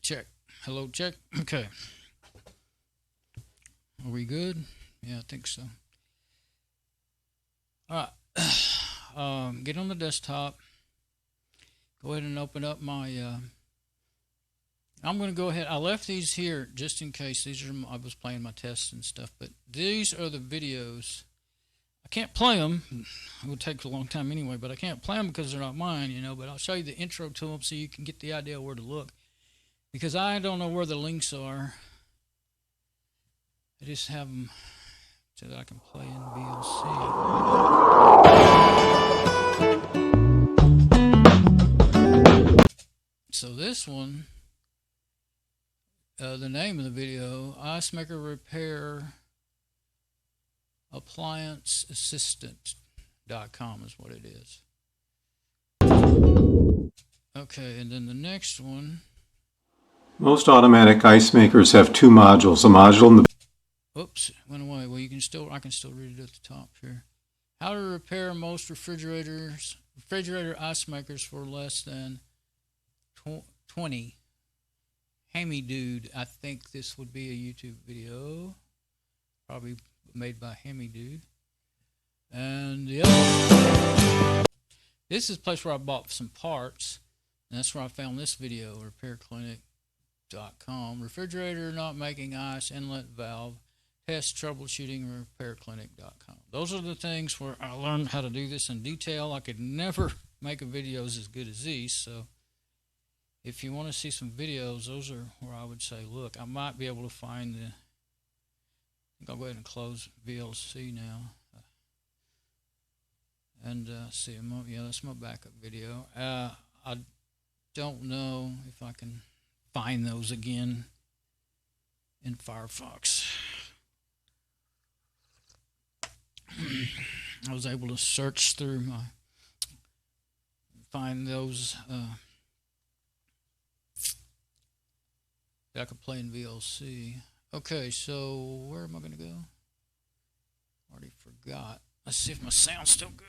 Check. Hello, check. Okay. Are we good? Yeah, I think so. All right. Get on the desktop. Go ahead and open up my. I'm going to go ahead. I left these here just in case. These are I was playing my tests and stuff, but these are the videos. I can't play them. It would take a long time anyway, but I can't play them because they're not mine, you know. But I'll show you the intro to them so you can get the idea where to look. Because I don't know where the links are. I just have them so that I can play in VLC. So this one, the name of the video, Ice Maker Repair Appliance Assistant.com is what it is. Okay, and then the next one. Most automatic ice makers have two modules, a module in the... Oops, went away. Well, I can still read it at the top here. How to repair most refrigerator ice makers for less than 20. Hammy Dude. I think this would be a YouTube video. Probably made by Hammy Dude. And the other, this is the place where I bought some parts. And that's where I found this video, repairclinic.com. Refrigerator not making ice, inlet valve, test troubleshooting, repairclinic.com. Those are the things where I learned how to do this in detail. I could never make a videos as good as these, so if you want to see some videos, those are where I would say look. I might be able to find the, I think I'll go ahead and close VLC now. And see, yeah, that's my backup video. I don't know if I can find those again in Firefox. I was able to search through find those that I could play in VLC. Okay, so where am I going to go? Already forgot. Let's see if my sound's still good.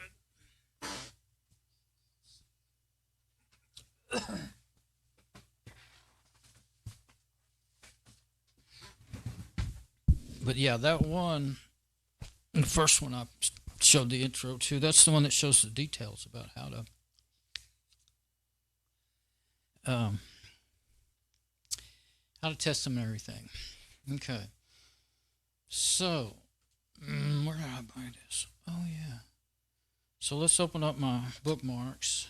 But yeah, that one, the first one I showed the intro to, that's the one that shows the details about how to test them and everything. Okay, so where did I buy this? Oh yeah. So let's open up my bookmarks.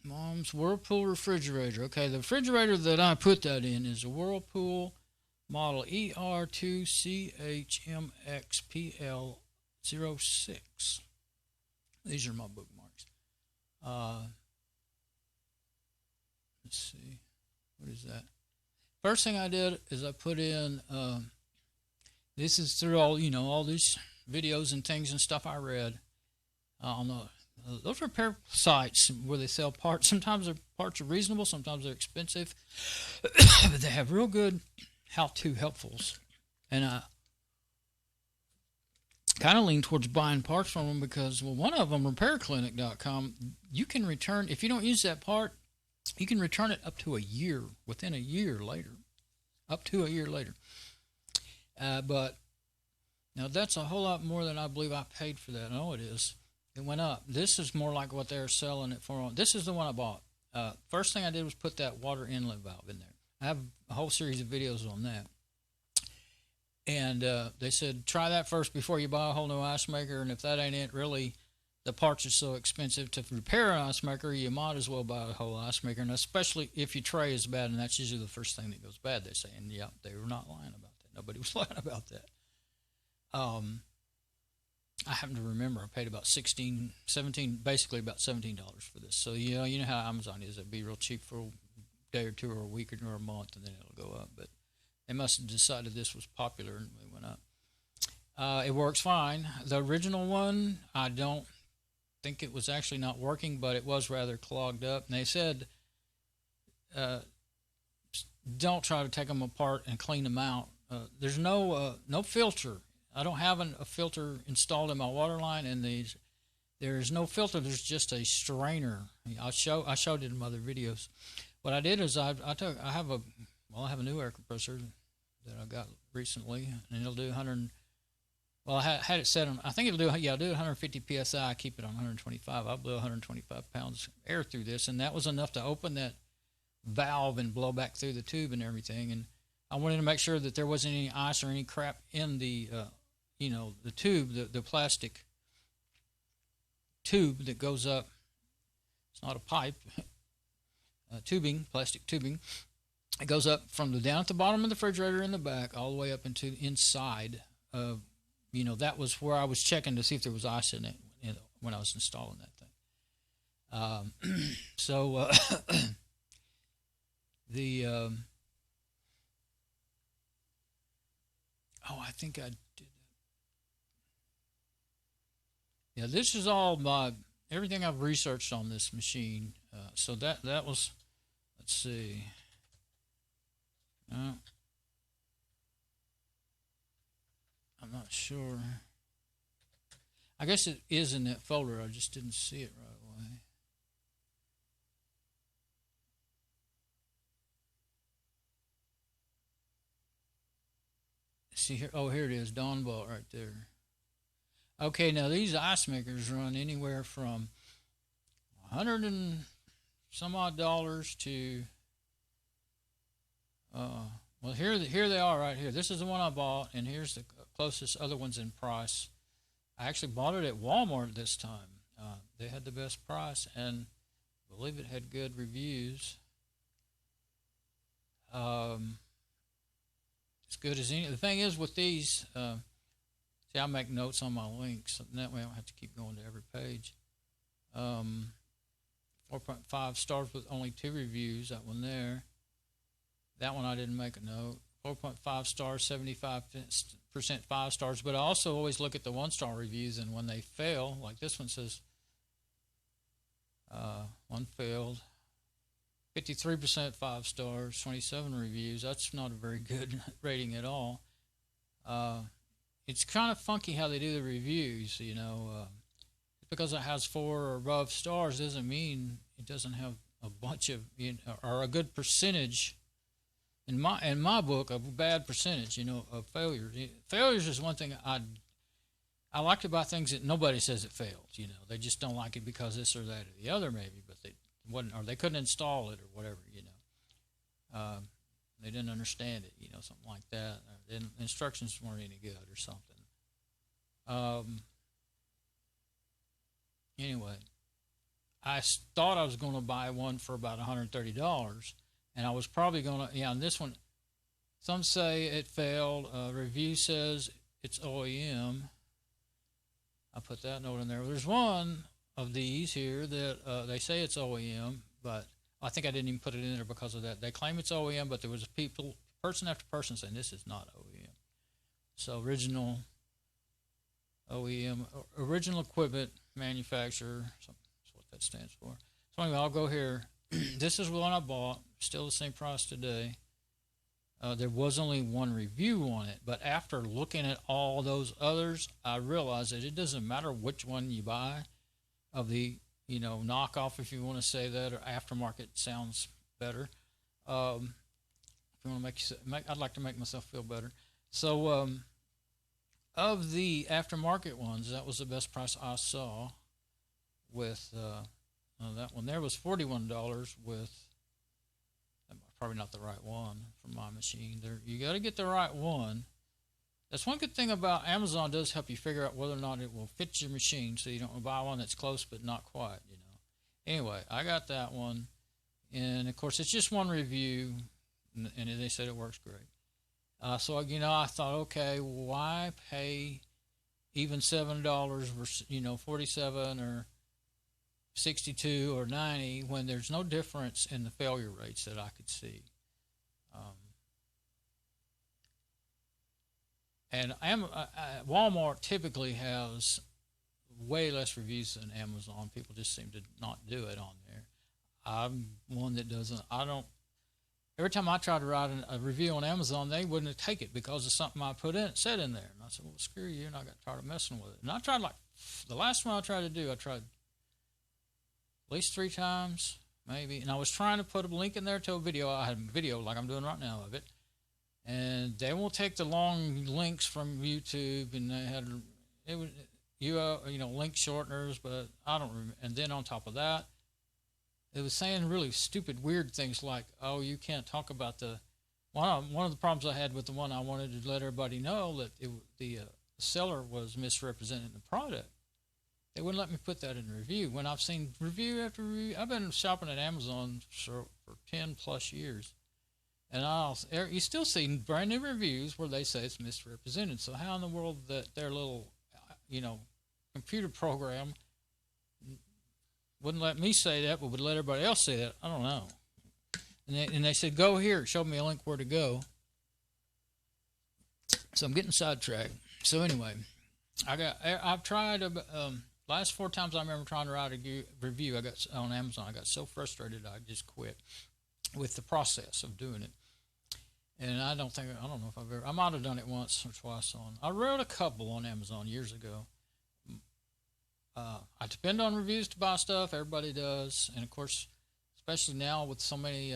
Mom's Whirlpool refrigerator. Okay, the refrigerator that I put that in is a Whirlpool model ER2CHMXPL06. These are my bookmarks. Let's see. What is that? First thing I did is I put in, this is through all these videos and things and stuff I read on those repair sites where they sell parts. Sometimes their parts are reasonable, sometimes they're expensive, but they have real good how-to helpfuls. And I kind of lean towards buying parts from them because, well, one of them, repairclinic.com, you can return, if you don't use that part, you can return it up to a year, within a year later, up to a year later. But now that's a whole lot more than I believe I paid for that. I know it is. It went up. This is more like what they're selling it for. This is the one I bought. First thing I did was put that water inlet valve in there. I have a whole series of videos on that. And they said, try that first before you buy a whole new ice maker. And if that ain't it, really, the parts are so expensive to repair an ice maker, you might as well buy a whole ice maker. And especially if your tray is bad, and that's usually the first thing that goes bad, they say. And yeah, they were not lying about that. Nobody was lying about that. I happen to remember I paid about basically about $17 for this. So you know how Amazon is. It'd be real cheap for a day or two or a week or a month, and then it'll go up. But they must have decided this was popular, and it went up. It works fine. The original one, I don't think it was actually not working, but it was rather clogged up. And they said, don't try to take them apart and clean them out. There's no filter. I don't have a filter installed in my water line, and there's no filter. There's just a strainer. I showed it in other videos. What I did is I have a new air compressor that I got recently, and it'll do 100. Well, I had it set on. I think it'll do 150 psi. I keep it on 125. I blew 125 pounds air through this, and that was enough to open that valve and blow back through the tube and everything. And I wanted to make sure that there wasn't any ice or any crap in the the tube, the plastic tube that goes up. It's not a pipe, plastic tubing. It goes up from down at the bottom of the refrigerator in the back all the way up into inside. That was where I was checking to see if there was ice in it when I was installing that thing. I think I did that. Yeah, this is all everything I've researched on this machine. So that was, let's see. I'm not sure. I guess it is in that folder. I just didn't see it right away. See here. Oh, here it is. Dawn Ball right there. Okay, now these ice makers run anywhere from $100 and some odd dollars to well, here they are right here. This is the one I bought, and here's the closest other ones in price. I actually bought it at Walmart this time. They had the best price, and I believe it had good reviews. As good as any. The thing is with these, see, I make notes on my links, and that way I don't have to keep going to every page. 4.5 stars with only 2 reviews, that one there. That one I didn't make a note. 4.5 stars, 75% 5 stars. But I also always look at the 1-star reviews, and when they fail, like this one says, one failed. 53% 5 stars, 27 reviews. That's not a very good rating at all. It's kind of funky how they do the reviews, because it has 4 or above stars doesn't mean it doesn't have a bunch of, or a good percentage. In my book, a bad percentage, of failures. Failures is one thing I like about things that nobody says it failed. They just don't like it because this or that or the other, maybe, but they wasn't, or they couldn't install it or whatever. They didn't understand it, something like that. Or the instructions weren't any good or something. Anyway, I thought I was going to buy one for about $130. And I was probably going to, and this one, some say it failed. Review says it's OEM. I put that note in there. There's one of these here that they say it's OEM, but I think I didn't even put it in there because of that. They claim it's OEM, but there was person after person saying this is not OEM. So original OEM, original equipment manufacturer, that's what that stands for. So anyway, I'll go here. This is one I bought, still the same price today. There was only one review on it, but after looking at all those others, I realized that it doesn't matter which one you buy of the, knockoff, if you want to say that, or aftermarket sounds better. If you want to I'd like to make myself feel better. So, of the aftermarket ones, that was the best price I saw with, that one there was $41 with, probably not the right one for my machine. You got to get the right one. That's one good thing about Amazon. Does help you figure out whether or not it will fit your machine, so you don't buy one that's close but not quite. Anyway, I got that one, and of course it's just one review, and they said it works great. So I thought, okay, why pay even $7 versus 47 or 62 or 90 when there's no difference in the failure rates that I could see. And Walmart typically has way less reviews than Amazon. People just seem to not do it on there. I'm one that doesn't. I don't. Every time I try to write a review on Amazon, they wouldn't take it because of something I said in there. And I said, well, screw you, and I got tired of messing with it. And I tried the last one I tried to do, I tried at least 3 times, maybe. And I was trying to put a link in there to a video. I had a video like I'm doing right now of it. And they won't take the long links from YouTube, and they had link shorteners, but I don't remember. And then on top of that, it was saying really stupid, weird things like, "Oh, you can't talk about the." One of the problems I had with the one, I wanted to let everybody know that the seller was misrepresenting the product. They wouldn't let me put that in the review. When I've seen review after review, I've been shopping at Amazon for 10 plus years. And you still see brand new reviews where they say it's misrepresented. So how in the world that their little, computer program wouldn't let me say that, but would let everybody else say that? I don't know. And they said, go here. It showed me a link where to go. So I'm getting sidetracked. So anyway, I've tried, last 4 times I remember trying to write a review I got on Amazon. I got so frustrated I just quit with the process of doing it. And I don't know if I might have done it once or twice I wrote a couple on Amazon years ago. I depend on reviews to buy stuff. Everybody does. And of course, especially now with so many,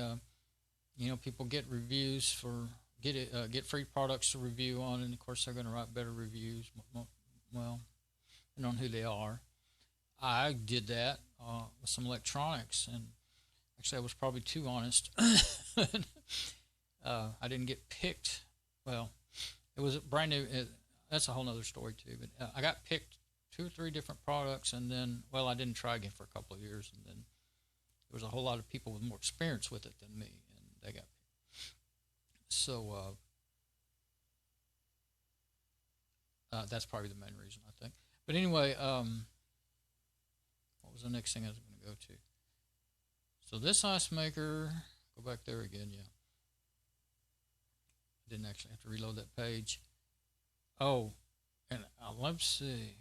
people get reviews get free products to review on. And of course, they're going to write better reviews. Well, depending on who they are. I did that with some electronics, and actually I was probably too honest. I didn't get picked. Well, it was brand new. That's a whole other story too. But I got picked 2 or 3 different products, and then, I didn't try again for a couple of years, and then there was a whole lot of people with more experience with it than me, and they got picked. So that's probably the main reason, I think. But anyway, what was the next thing I was going to go to? So this ice maker, go back there again, yeah. I didn't actually have to reload that page. Oh, and let's see.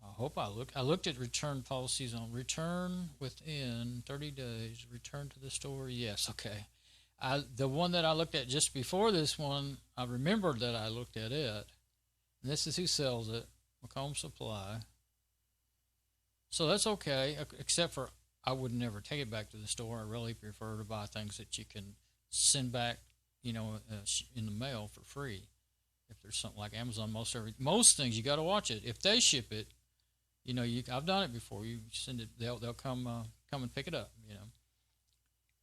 I looked at return policies on return within 30 days, return to the store. Yes, okay. The one that I looked at just before this one, I remembered that I looked at it. And this is who sells it, Macomb Supply. So that's okay, except for I would never take it back to the store. I really prefer to buy things that you can send back, in the mail for free. If there's something like Amazon, most things you got to watch it. If they ship it, I've done it before. You send it, they'll come and pick it up.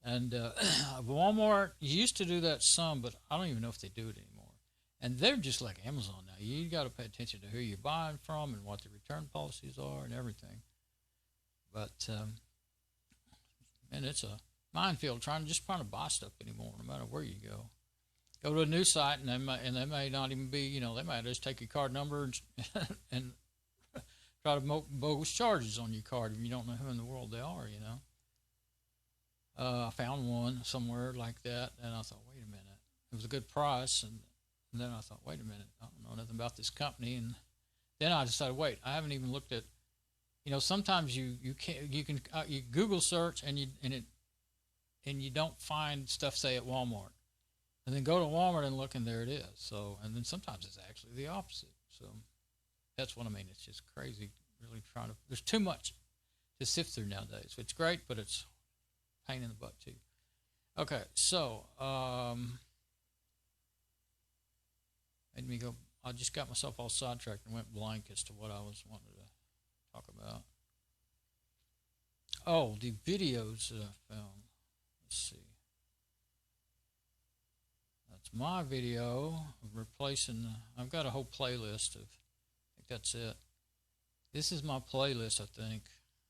And Walmart used to do that some, but I don't even know if they do it anymore. And they're just like Amazon now. You got to pay attention to who you're buying from and what the return policies are and everything. But and it's a minefield trying to buy stuff anymore, no matter where you go. Go to a new site, and they may not even be, they might just take your card number and try to bogus charges on your card if you don't know who in the world they are. I found one somewhere like that, and I thought, wait a minute, it was a good price, and then I thought, wait a minute, I don't know nothing about this company, and then I decided, wait, I haven't even looked at, sometimes you can Google search and you don't find stuff, say, at Walmart. And then go to Walmart and look, and there it is. So, and then sometimes it's actually the opposite. So that's what I mean. It's just crazy, really there's too much to sift through nowadays. It's great, but it's a pain in the butt too. Okay, so I just got myself all sidetracked and went blank as to what I was wanting to talk about. Oh, the videos that I found. Let's see. That's It's my video of replacing. I've got a whole playlist of. I think that's it. This is my playlist, I think.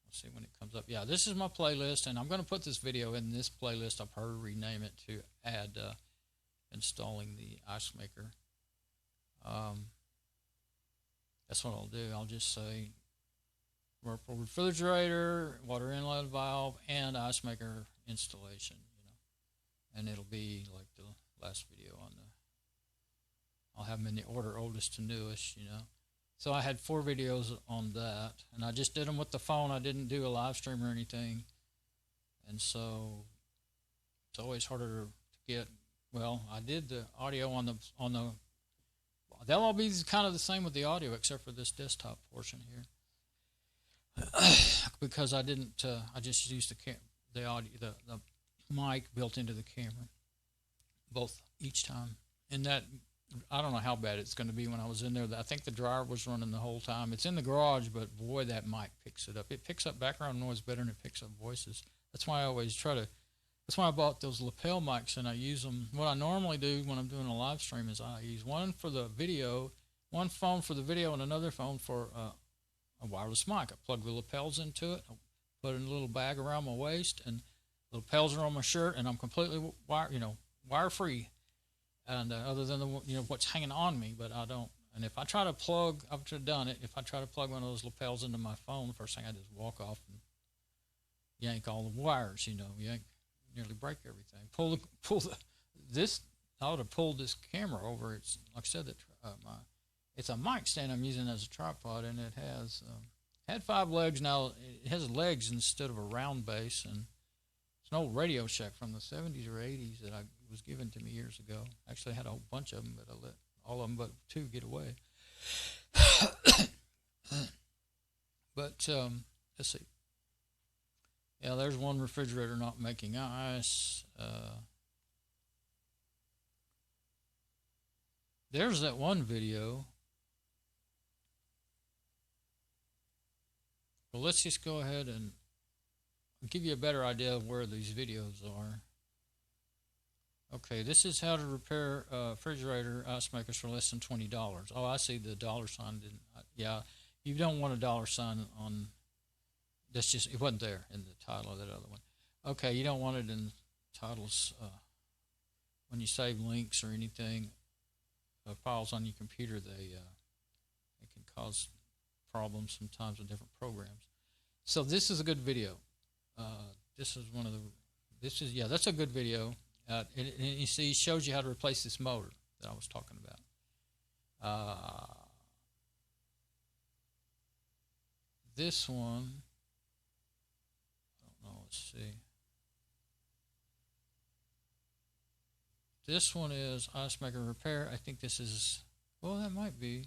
Let's see when it comes up. Yeah, this is my playlist, and I'm going to put this video in this playlist. I'll probably rename it to add installing the ice maker. That's what I'll do. I'll just say Whirlpool refrigerator, water inlet valve, and ice maker installation. And it'll be like the last video on the. I'll have them in the order oldest to newest. So I had 4 videos on that, and I just did them with the phone. I didn't do a live stream or anything, and so it's always harder to get. Well, I did the audio on the. They'll all be kind of the same with the audio, except for this desktop portion here, because I didn't. I just used the audio, the mic built into the camera, both each time, and that. I don't know how bad it's going to be when I was in there. I think the dryer was running the whole time. It's in the garage, but boy, that mic picks it up. It picks up background noise better than it picks up voices. That's why I always that's why I bought those lapel mics, and I use them. What I normally do when I'm doing a live stream is I use one for the video, one phone for the video, and another phone for a wireless mic. I plug the lapels into it, I put it in a little bag around my waist, and the lapels are on my shirt, and I'm completely wire-free. And other than what's hanging on me, but I don't. And if I try to plug, I've done it. If I try to plug one of those lapels into my phone, the first thing I do is walk off and yank all the wires. Nearly break everything. This. I would have pulled this camera over. It's like I said, it's a mic stand I'm using as a tripod, and it had 5 legs. Now it has legs instead of a round base, and it's an old Radio Shack from the 70s or 80s that was given to me years ago. Actually, I had a whole bunch of them, but I let all of them but 2 get away. But let's see. Yeah, there's one refrigerator not making ice. There's that one video. Well, let's just go ahead and give you a better idea of where these videos are. Okay, this is how to repair refrigerator ice makers for less than $20. Oh, I see the dollar sign didn't. Yeah, you don't want a dollar sign on. That's just, it wasn't there in the title of that other one. Okay, you don't want it in titles when you save links or anything. Files on your computer, they can cause problems sometimes with different programs. So this is a good video. This is one of the. That's a good video. And you see, it shows you how to replace this motor that I was talking about. This one, I don't know, let's see. This one is ice maker repair. I think this is, well, that might be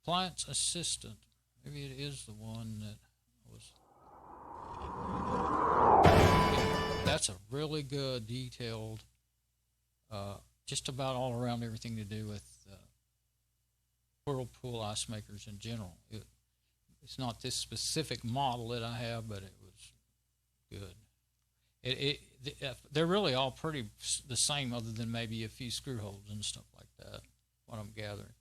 appliance assistant. Maybe it is the one that was. That's a really good, detailed, just about all around everything to do with Whirlpool ice makers in general. It's not this specific model that I have, but it was good. They're really all pretty the same, other than maybe a few screw holes and stuff like that, what I'm gathering.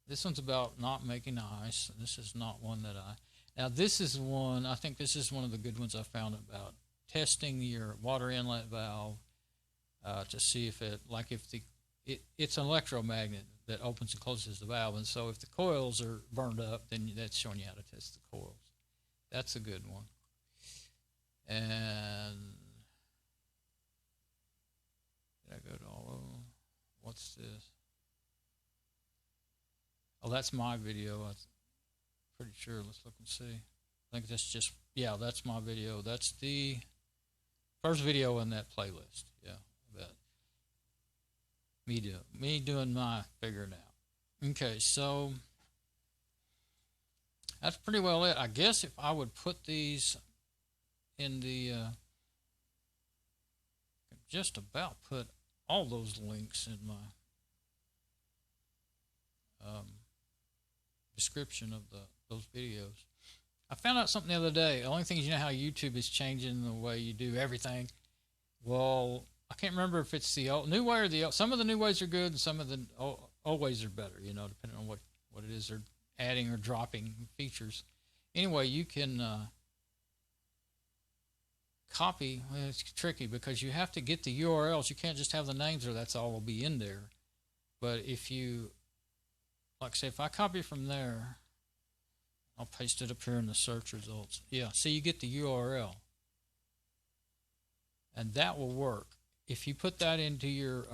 This one's about not making ice. This is not one that now this is one, I think this is one of the good ones I found about testing your water inlet valve to see if it's an electromagnet that opens and closes the valve, and so if the coils are burned up, then that's showing you how to test the coils. That's a good one. And did I go to all of them? What's this? Oh, that's my video. I'm pretty sure. Let's look and see. I think that's just, yeah, that's my video. That's the first video in that playlist. Yeah, I bet. Me doing my figuring out. Okay, so that's pretty well it. I guess if I would put these in the just about put all those links in my description of those videos. I found out something the other day. The only thing is, you know how YouTube is changing the way you do everything. Well, I can't remember if it's the old, new way or the old. Some of the new ways are good, and some of the old ways are better. You know, depending on what it is they're adding or dropping features. Anyway, you can copy. Well, it's tricky because you have to get the URLs. You can't just have the names, or that's all will be in there. But if you, like, say, if I copy from there, I'll paste it up here in the search results. Yeah, so you get the URL, and that will work. If you put that into your,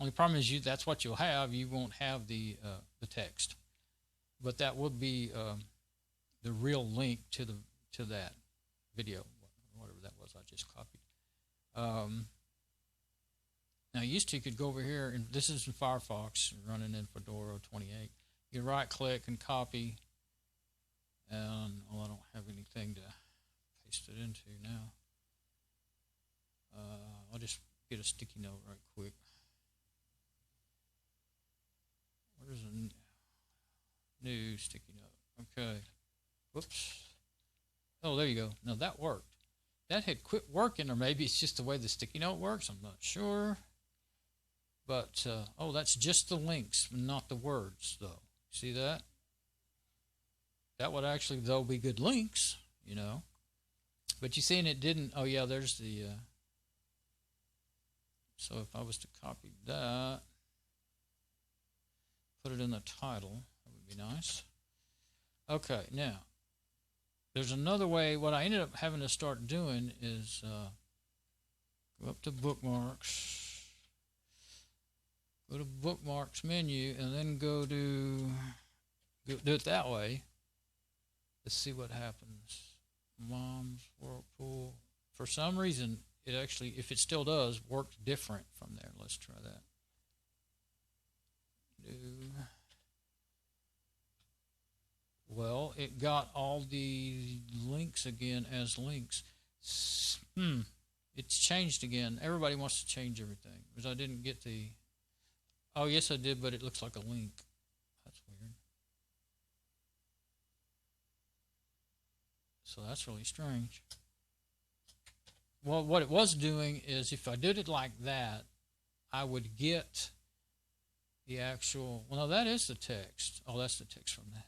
only problem is that's what you'll have. You won't have the text, but that would be the real link to that video, whatever that was I just copied. Now, used to, you could go over here, and this is in Firefox, running in Fedora 28. You right-click and copy, and I don't have anything to paste it into now. I'll just get a sticky note right quick. Where's a new sticky note? Okay. Whoops. Oh, there you go. Now that worked. That had quit working, or maybe it's just the way the sticky note works. I'm not sure. But, oh, that's just the links, not the words, though. See that? That would actually, though, be good links, you know. But you see, and it didn't. Oh, yeah, there's the. So if I was to copy that, put it in the title, that would be nice. Okay, now, there's another way. What I ended up having to start doing is go up to bookmarks, go to bookmarks menu, and then go to, do it that way. Let's see what happens. Mom's Whirlpool. For some reason, it actually, if it still does, worked different from there. Let's try that. Well, it got all the links again as links. It's changed again. Everybody wants to change everything. Because I didn't get the... Oh, yes, I did, but it looks like a link. That's weird. So that's really strange. Well, what it was doing is if I did it like that, I would get the actual... Well, no, that is the text. Oh, that's the text from that.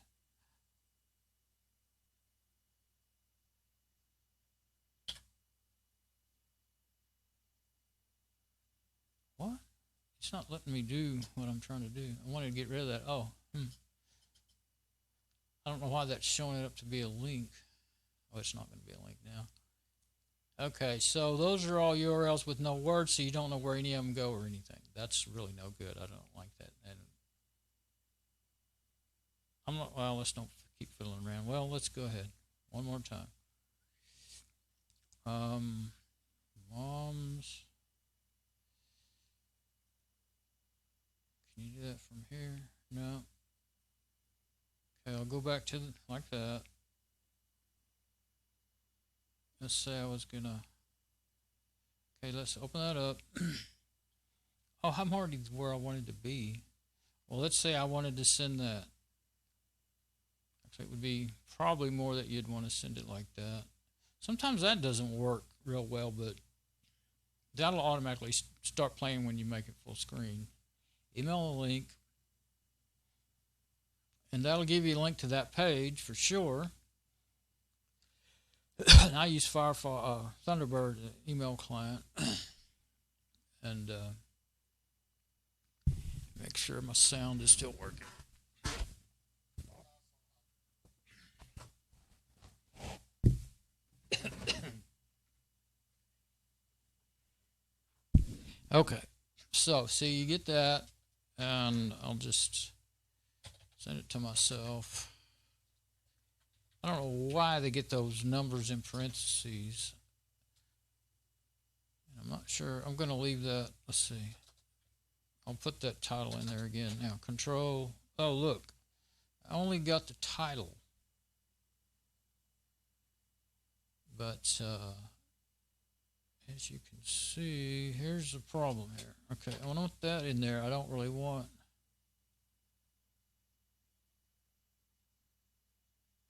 What? It's not letting me do what I'm trying to do. I wanted to get rid of that. Oh, I don't know why that's showing it up to be a link. Oh, it's not going to be a link now. Okay, so those are all URLs with no words, so you don't know where any of them go or anything. That's really no good. I don't like that. And I'm not, well, let's don't keep fiddling around. Well, let's go ahead. One more time. Moms. Can you do that from here? No. Okay, I'll go back to like that. Let's say I was gonna. Okay, let's open that up. Oh, I'm already where I wanted to be. Well, let's say I wanted to send that. Actually, it would be probably more that you'd want to send it like that. Sometimes that doesn't work real well, but that'll automatically start playing when you make it full screen. Email a link, and that'll give you a link to that page for sure. And I use Firefox, Thunderbird email client, and make sure my sound is still working. Okay, so see, you get that, and I'll just send it to myself. I don't know why they get those numbers in parentheses. I'm not sure. I'm going to leave that. Let's see. I'll put that title in there again. Now, control. Oh, look. I only got the title. But as you can see, here's the problem here. Okay, I want that in there. I don't really want.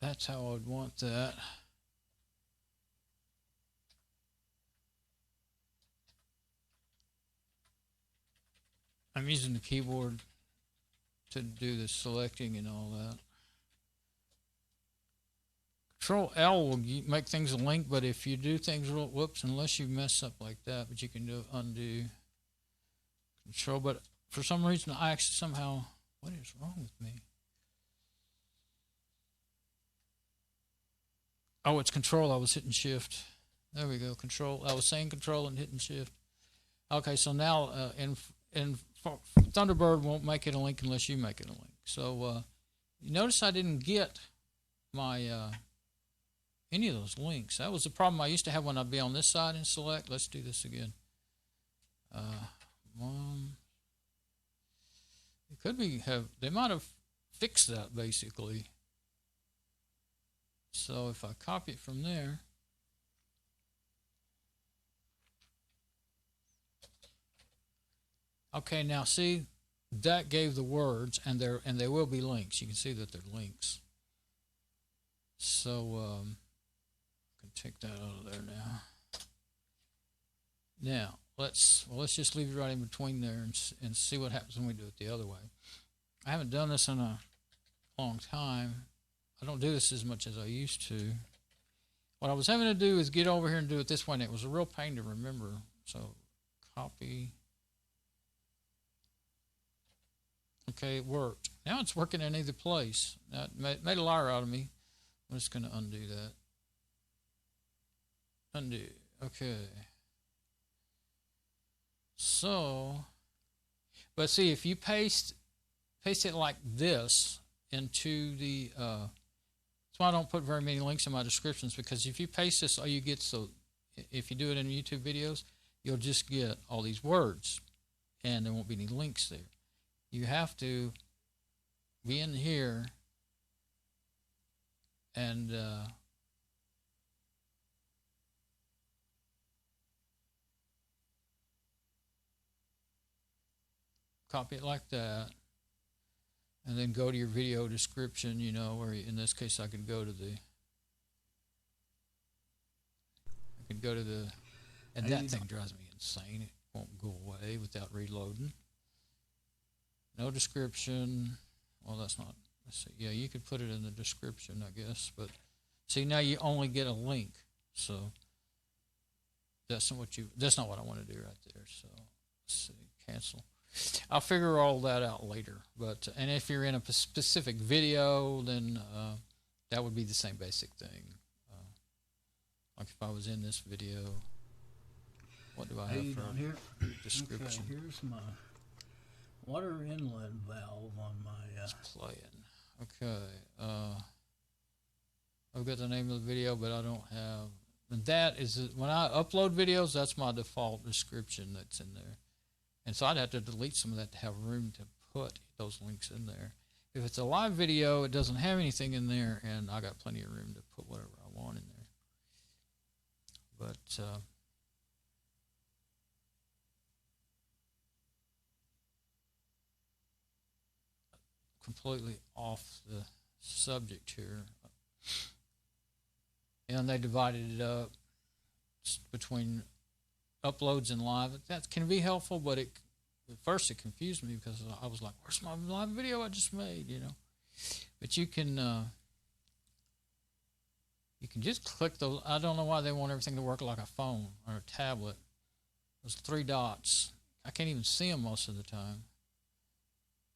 That's how I would want that. I'm using the keyboard to do the selecting and all that. Control L will make things link, but if you do things real, whoops, unless you mess up like that, but you can do undo. Control, but for some reason I actually somehow, what is wrong with me? Oh, it's Control. I was hitting Shift. There we go. Control. I was saying Control and hitting Shift. Okay, so now in Thunderbird won't make it a link unless you make it a link. So you notice I didn't get my any of those links. That was the problem I used to have when I'd be on this side and select. Let's do this again. It could be they might have fixed that basically. So if I copy it from there, okay, now see that gave the words, and they will be links. You can see that they're links. So I can take that out of there now. Now let's just leave it right in between there and see what happens when we do it the other way. I haven't done this in a long time. I don't do this as much as I used to. What I was having to do is get over here and do it this way, and it was a real pain to remember. So copy. Okay, it worked. Now it's working in either place. That made a liar out of me. I'm just going to undo that. Undo. Okay. So, but see, if you paste it like this into the that's why I don't put very many links in my descriptions, because if you paste this, all you get, so if you do it in YouTube videos, you'll just get all these words and there won't be any links there. You have to be in here and copy it like that, and then go to your video description, you know, or in this case I could go to the and that thing drives me insane. It won't go away without reloading. No description. Well, that's not, let's see. Yeah, you could put it in the description, I guess, but see, now you only get a link, so that's not what I want to do right there. So let's see, cancel. I'll figure all that out later, but and if you're in a specific video, then that would be the same basic thing. Like if I was in this video, what do I have for here? description? Okay, here's my water inlet valve on my It's playing. Okay. I've got the name of the video, but I don't have. And that is when I upload videos. That's my default description that's in there. And so I'd have to delete some of that to have room to put those links in there. If it's a live video, it doesn't have anything in there, and I got plenty of room to put whatever I want in there. But completely off the subject here. And they divided it up between uploads and live. That can be helpful, but at first it confused me because I was like, where's my live video I just made, you know? But you can just click those. I don't know why they want everything to work like a phone or a tablet. Those three dots, I can't even see them most of the time.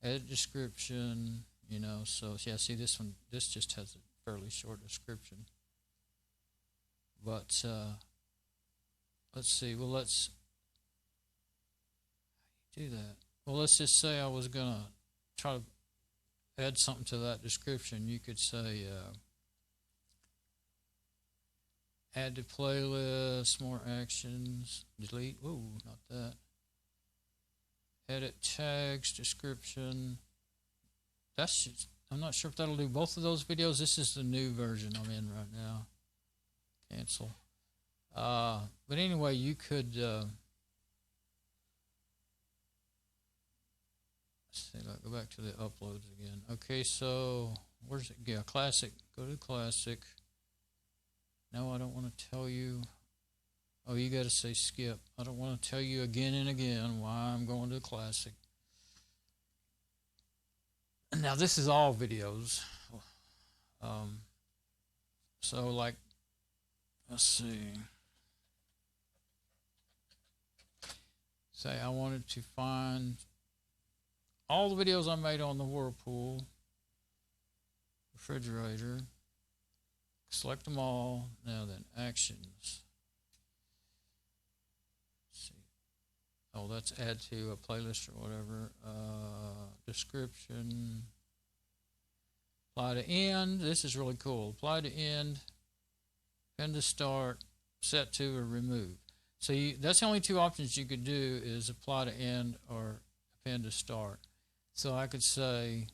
Edit description, you know, so yeah, see this one, this just has a fairly short description. But let's see, well, let's do that. Well, let's just say I was going to try to add something to that description. You could say add to playlist, more actions, delete, ooh, not that. Edit tags, description. That's just, I'm not sure if that'll do both of those videos. This is the new version I'm in right now. Cancel. But anyway, you could let's see, go back to the uploads again. Okay, so where's it? Yeah, classic. Go to classic. No, I don't want to tell you. Oh, you got to say skip. I don't want to tell you again and again why I'm going to classic. Now this is all videos. So like, let's see. Say I wanted to find all the videos I made on the Whirlpool refrigerator. Select them all. Now then, actions. Let's see. Oh, that's add to a playlist or whatever. Description. Apply to end. This is really cool. Apply to end. Pin to start. Set to or remove. So that's the only two options you could do is apply to end or append to start. So I could say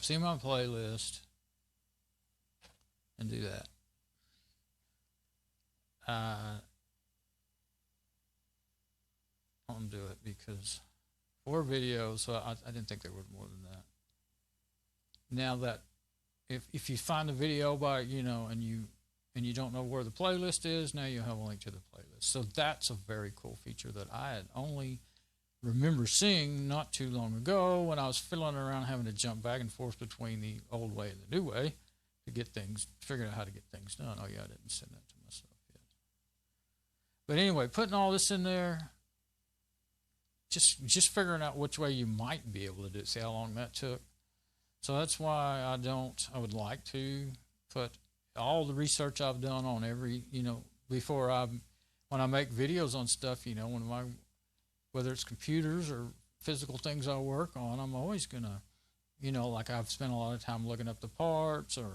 see my playlist and do that. I won't do it because 4 videos, so I didn't think there was more than that. Now that if you find the video by and you don't know where the playlist is, now you have a link to the playlist. So that's a very cool feature that I had only remember seeing not too long ago when I was fiddling around having to jump back and forth between the old way and the new way to get things, figure out how to get things done. Oh yeah, I didn't send that to myself yet. But anyway, putting all this in there, just figuring out which way you might be able to do it. See how long that took? So that's why I would like to put all the research I've done on every, before when I make videos on stuff, whether it's computers or physical things I work on, I'm always gonna, like I've spent a lot of time looking up the parts, or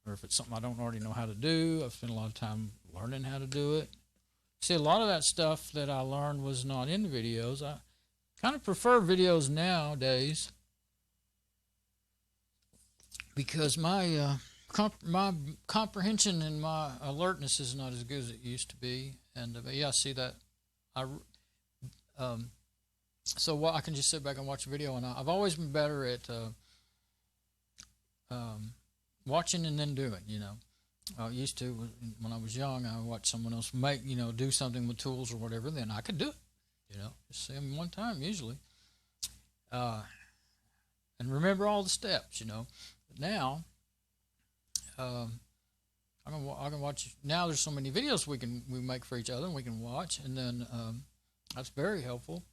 if it's something I don't already know how to do, I've spent a lot of time learning how to do it. See, a lot of that stuff that I learned was not in the videos. I kind of prefer videos nowadays because my comprehension and my alertness is not as good as it used to be. And yeah, I see that. So I can just sit back and watch a video, and I've always been better at watching and then doing. I used to, when I was young, I watched someone else do something with tools or whatever, then I could do it. Just see them one time usually, and remember all the steps. But now, I can watch. Now there's so many videos we make for each other, and we can watch, and then that's very helpful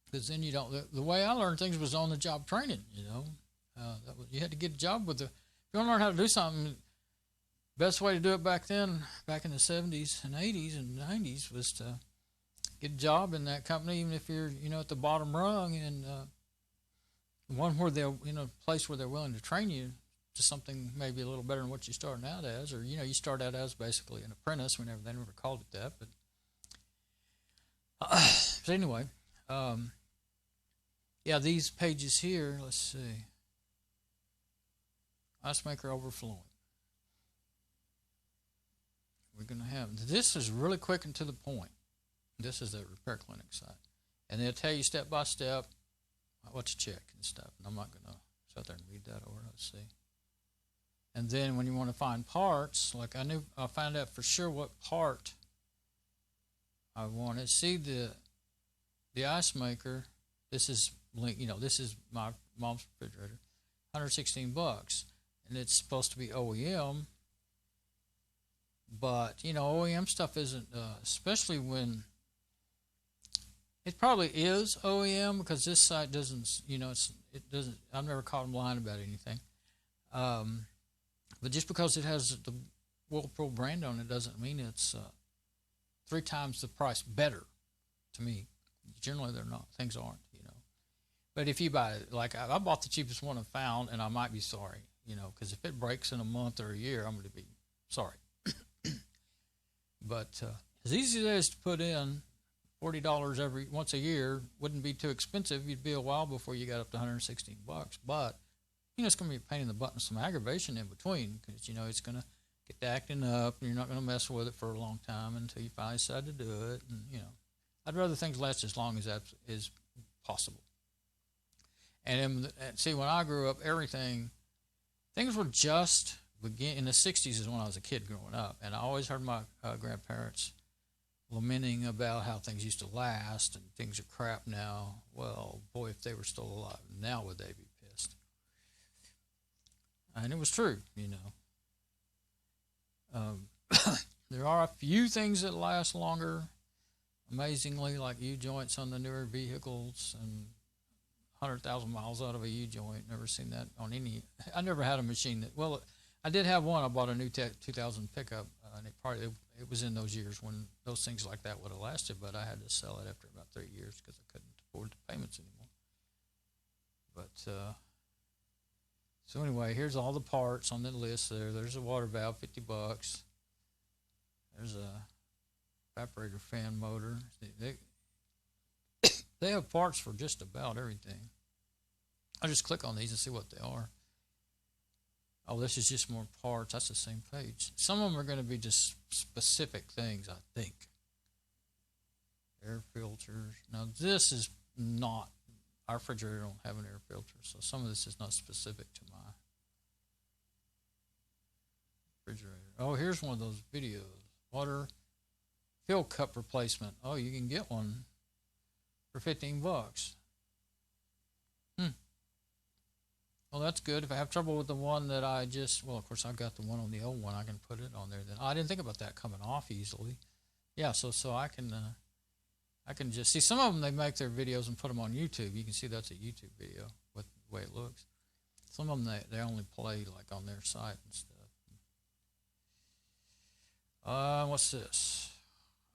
because then you don't. The way I learned things was on the job training. You had to get a job with if you want to learn how to do something. Best way to do it back then, back in the 70s and 80s and 90s, was to get a job in that company, even if you're, at the bottom rung, and one where they're, place where they're willing to train you to something maybe a little better than what you started out as, or you start out as basically an apprentice. They never called it that, but anyway, yeah, these pages here. Let's see, ice maker overflowing. We're going to have, this is really quick and to the point. This is the repair clinic site. And they'll tell you step by step what to check and stuff. And I'm not going to sit there and read that over. Let's see. And then when you want to find parts, like I found out for sure what part I wanted. See the ice maker, this is this is my mom's refrigerator, $116. And it's supposed to be OEM. But, OEM stuff isn't, especially when it probably is OEM, because this site doesn't, it doesn't, I've never caught them lying about anything. But just because it has the Whirlpool brand on it doesn't mean it's 3 times the price better to me. Generally, they're not. Things aren't, But if you buy, like I bought the cheapest one I found, and I might be sorry, because if it breaks in a month or a year, I'm going to be sorry. But as easy as it is to put in, $40 once a year wouldn't be too expensive. You'd be a while before you got up to $116. But it's going to be a pain in the butt and some aggravation in between, because it's going to get to acting up, and you're not going to mess with it for a long time until you finally decide to do it. And I'd rather things last as long as that is possible. And see, when I grew up, things were just in the 60s is when I was a kid growing up, and I always heard my grandparents lamenting about how things used to last and things are crap now. Well, boy, if they were still alive now, would they be pissed? And it was true, you know. There are a few things that last longer, amazingly, like U-joints on the newer vehicles, and 100,000 miles out of a U-joint. Never seen that on any. I never had a machine that. Well, I did have one. I bought a new 2000 pickup, and it was in those years when those things like that would have lasted. But I had to sell it after about 3 years because I couldn't afford the payments anymore. But so anyway, here's all the parts on the list. There's a water valve, $50. There's a evaporator fan motor. They have parts for just about everything. I'll just click on these and see what they are. Oh, this is just more parts. That's the same page. Some of them are going to be just specific things, I think. Air filters. Now, this is not, our refrigerator don't have an air filter, so some of this is not specific to my refrigerator. Oh, here's one of those videos. Water fill cup replacement. Oh, you can get one for $15. Well, that's good. If I have trouble with the one that well, of course, I've got the one on the old one. I can put it on there. Then I didn't think about that coming off easily. Yeah, so I can just see some of them. They make their videos and put them on YouTube. You can see that's a YouTube video with the way it looks. Some of them they only play like on their site and stuff. What's this?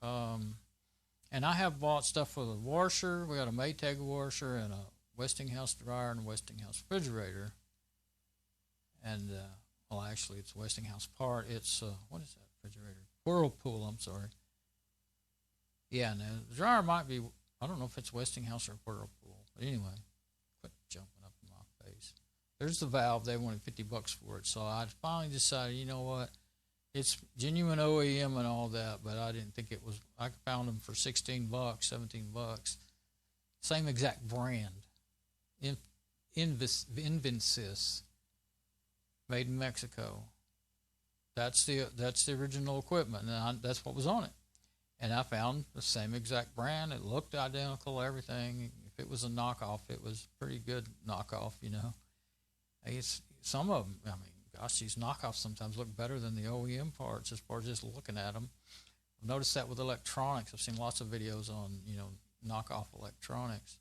And I have bought stuff for the washer. We got a Maytag washer and a Westinghouse dryer and a Westinghouse refrigerator. And, well, actually, it's a Westinghouse part. It's, what is that refrigerator? Whirlpool, I'm sorry. Yeah, now, the dryer might be, I don't know if it's Westinghouse or Whirlpool. But anyway, quit jumping up in my face. There's the valve. They wanted $50 for it. So I finally decided, you know what? It's genuine OEM and all that, but I didn't think it was. I found them for $16, $17. Same exact brand. Invinsys, made in Mexico. That's the original equipment, and that's what was on it. And I found the same exact brand. It looked identical, everything. If it was a knockoff, it was pretty good knockoff, you know. Some of them, I mean, gosh, these knockoffs sometimes look better than the OEM parts as far as just looking at them. I've noticed that with electronics. I've seen lots of videos on, you know, knockoff electronics.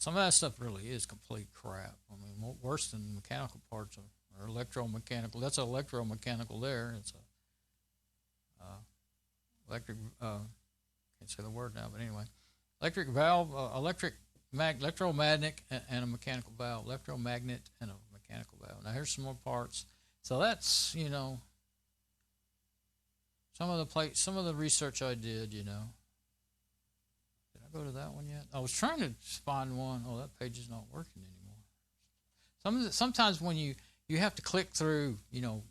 Some of that stuff really is complete crap. I mean, worse than mechanical parts or electromechanical. That's electromechanical there. It's a electric, can't say the word now, but anyway. Electric valve, electromagnetic and a mechanical valve. Electromagnet and a mechanical valve. Now here's some more parts. So that's, you know, some of the research I did, you know. Did I go to that one yet? I was trying to find one. Oh, that page is not working anymore. Sometimes when you have to click through, you know,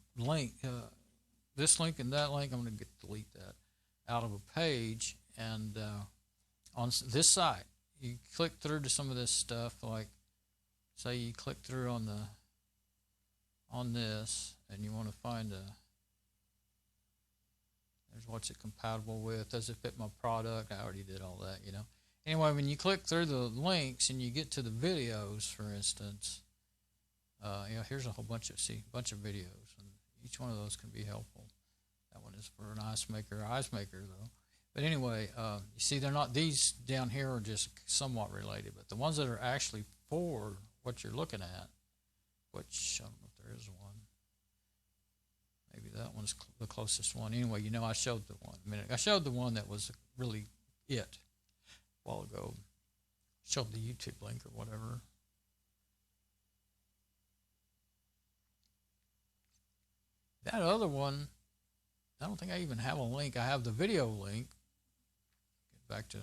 this link and that link, I'm going to delete that out of a page. And on this site, you click through to some of this stuff, like say you click through on this, and you want to find there's what's it compatible with, does it fit my product? I already did all that, you know. Anyway, when you click through the links and you get to the videos, for instance, you know, here's a whole bunch of videos, and each one of those can be helpful. That one is for an ice maker though. But anyway, you see, they're not, these down here are just somewhat related, but the ones that are actually for what you're looking at, which I don't know if there is one. Maybe that one's the closest one. Anyway, you know, I showed the one. I showed the one that was really it a while ago. Showed the YouTube link or whatever. That other one, I don't think I even have a link. I have the video link. Get back to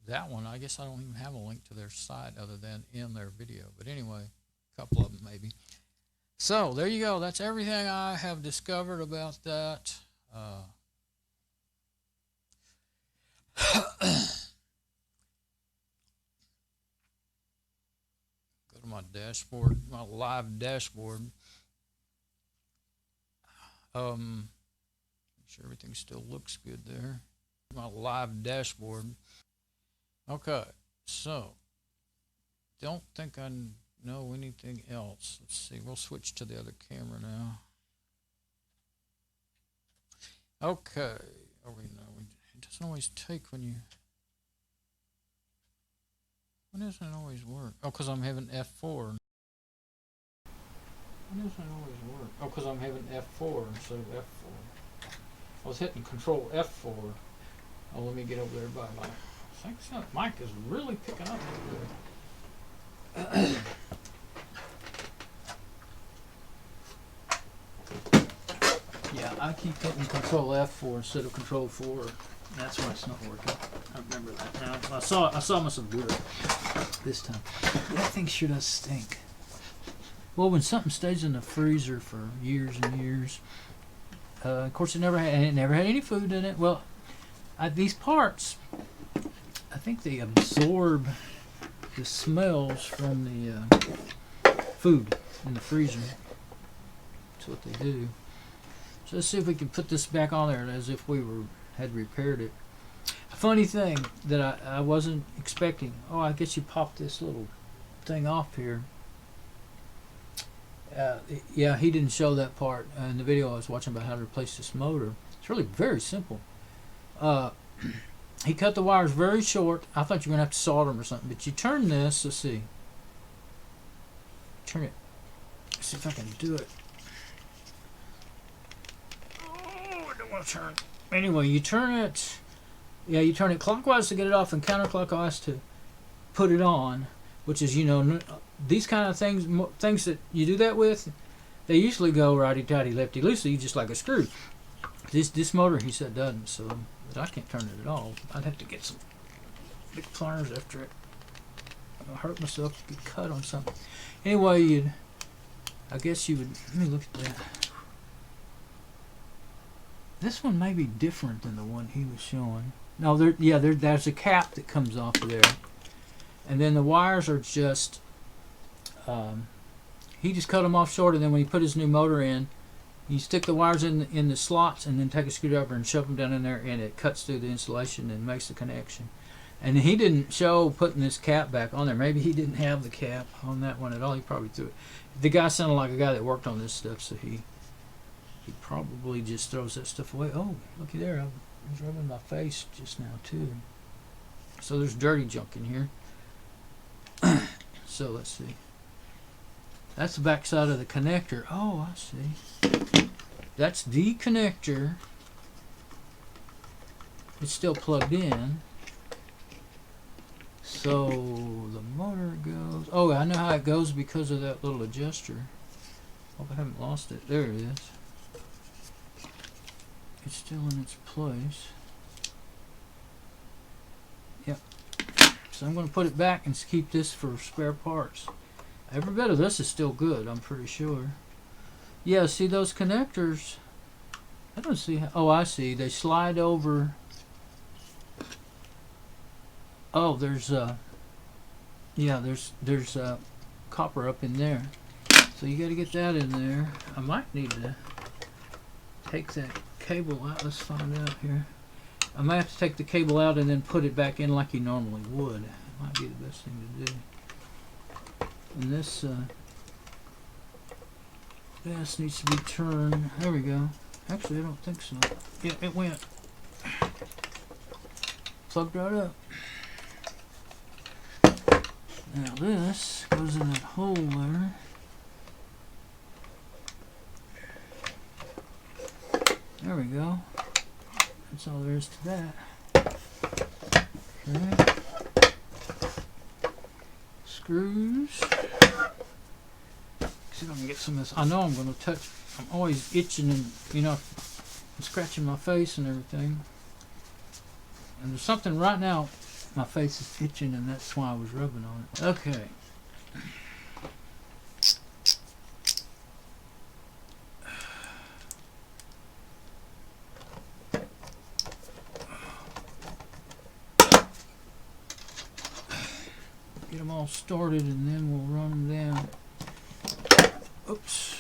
that one. I guess I don't even have a link to their site other than in their video. But anyway, a couple of them maybe. So there you go. That's everything I have discovered about that. my dashboard, my live dashboard. Make sure everything still looks good there. My live dashboard. Okay, so don't think I know anything else. Let's see. We'll switch to the other camera now. Okay. Oh, wait, no. It doesn't always take when you. When doesn't it always work? Oh, because I'm having F4. When doesn't it always work? Oh, because I'm having F4 instead of F4. I was hitting Control F4. Oh, let me get over there by my. I think so. Mic is really picking up over there. Yeah, I keep hitting Control F4 instead of Control 4. That's why it's not working. I remember that now. I saw myself do it this time. That thing sure does stink. Well, when something stays in the freezer for years and years, of course it never had any food in it. Well, these parts, I think they absorb the smells from the food in the freezer. That's what they do. So let's see if we can put this back on there as if we had repaired it. A funny thing that I wasn't expecting. Oh, I guess you pop this little thing off here. Yeah, he didn't show that part in the video I was watching about how to replace this motor. It's really very simple. He cut the wires very short. I thought you were going to have to solder them or something. But you turn this. Let's see. Turn it. Let's see if I can do it. Oh, I don't want to turn. Anyway, you turn it. Yeah, you turn it clockwise to get it off and counterclockwise to put it on. Which is, you know, these kind of things that you do that with, they usually go righty-tighty, lefty-loosey, just like a screw. This motor, he said, doesn't, so I can't turn it at all. I'd have to get some big pliers after it. I'll hurt myself, get cut on something. Anyway, I guess you would, let me look at that. This one may be different than the one he was showing. No, there's a cap that comes off of there. And then the wires are just, he just cut them off short, and then when he put his new motor in, you stick the wires in the slots and then take a screwdriver and shove them down in there, and it cuts through the insulation and makes the connection. And he didn't show putting this cap back on there. Maybe he didn't have the cap on that one at all. He probably threw it. The guy sounded like a guy that worked on this stuff, so he probably just throws that stuff away. Oh, looky there. I was rubbing my face just now, too. So there's dirty junk in here. So let's see. That's the back side of the connector. Oh, I see. That's the connector. It's still plugged in. So the motor goes. Oh, I know how it goes because of that little adjuster. Hope I haven't lost it. There it is. It's still in its place. Yep. So I'm going to put it back and keep this for spare parts. Every bit of this is still good, I'm pretty sure. Yeah, see those connectors? I don't see how. Oh, I see. They slide over. Oh, there's there's copper up in there. So you got to get that in there. I might need to take that cable out. Let's find out here. I might have to take the cable out and then put it back in like you normally would. It might be the best thing to do. And this needs to be turned. There we go. Actually, I don't think so. Yeah, it went. Plugged right up. Now this goes in that hole there. There we go. That's all there is to that. Okay. Screws. See if I can get some of this. I know I'm going to touch. I'm always itching and, you know, I'm scratching my face and everything. And there's something right now. My face is itching, and that's why I was rubbing on it. Okay. Get them all started, and then we'll run them down. Oops.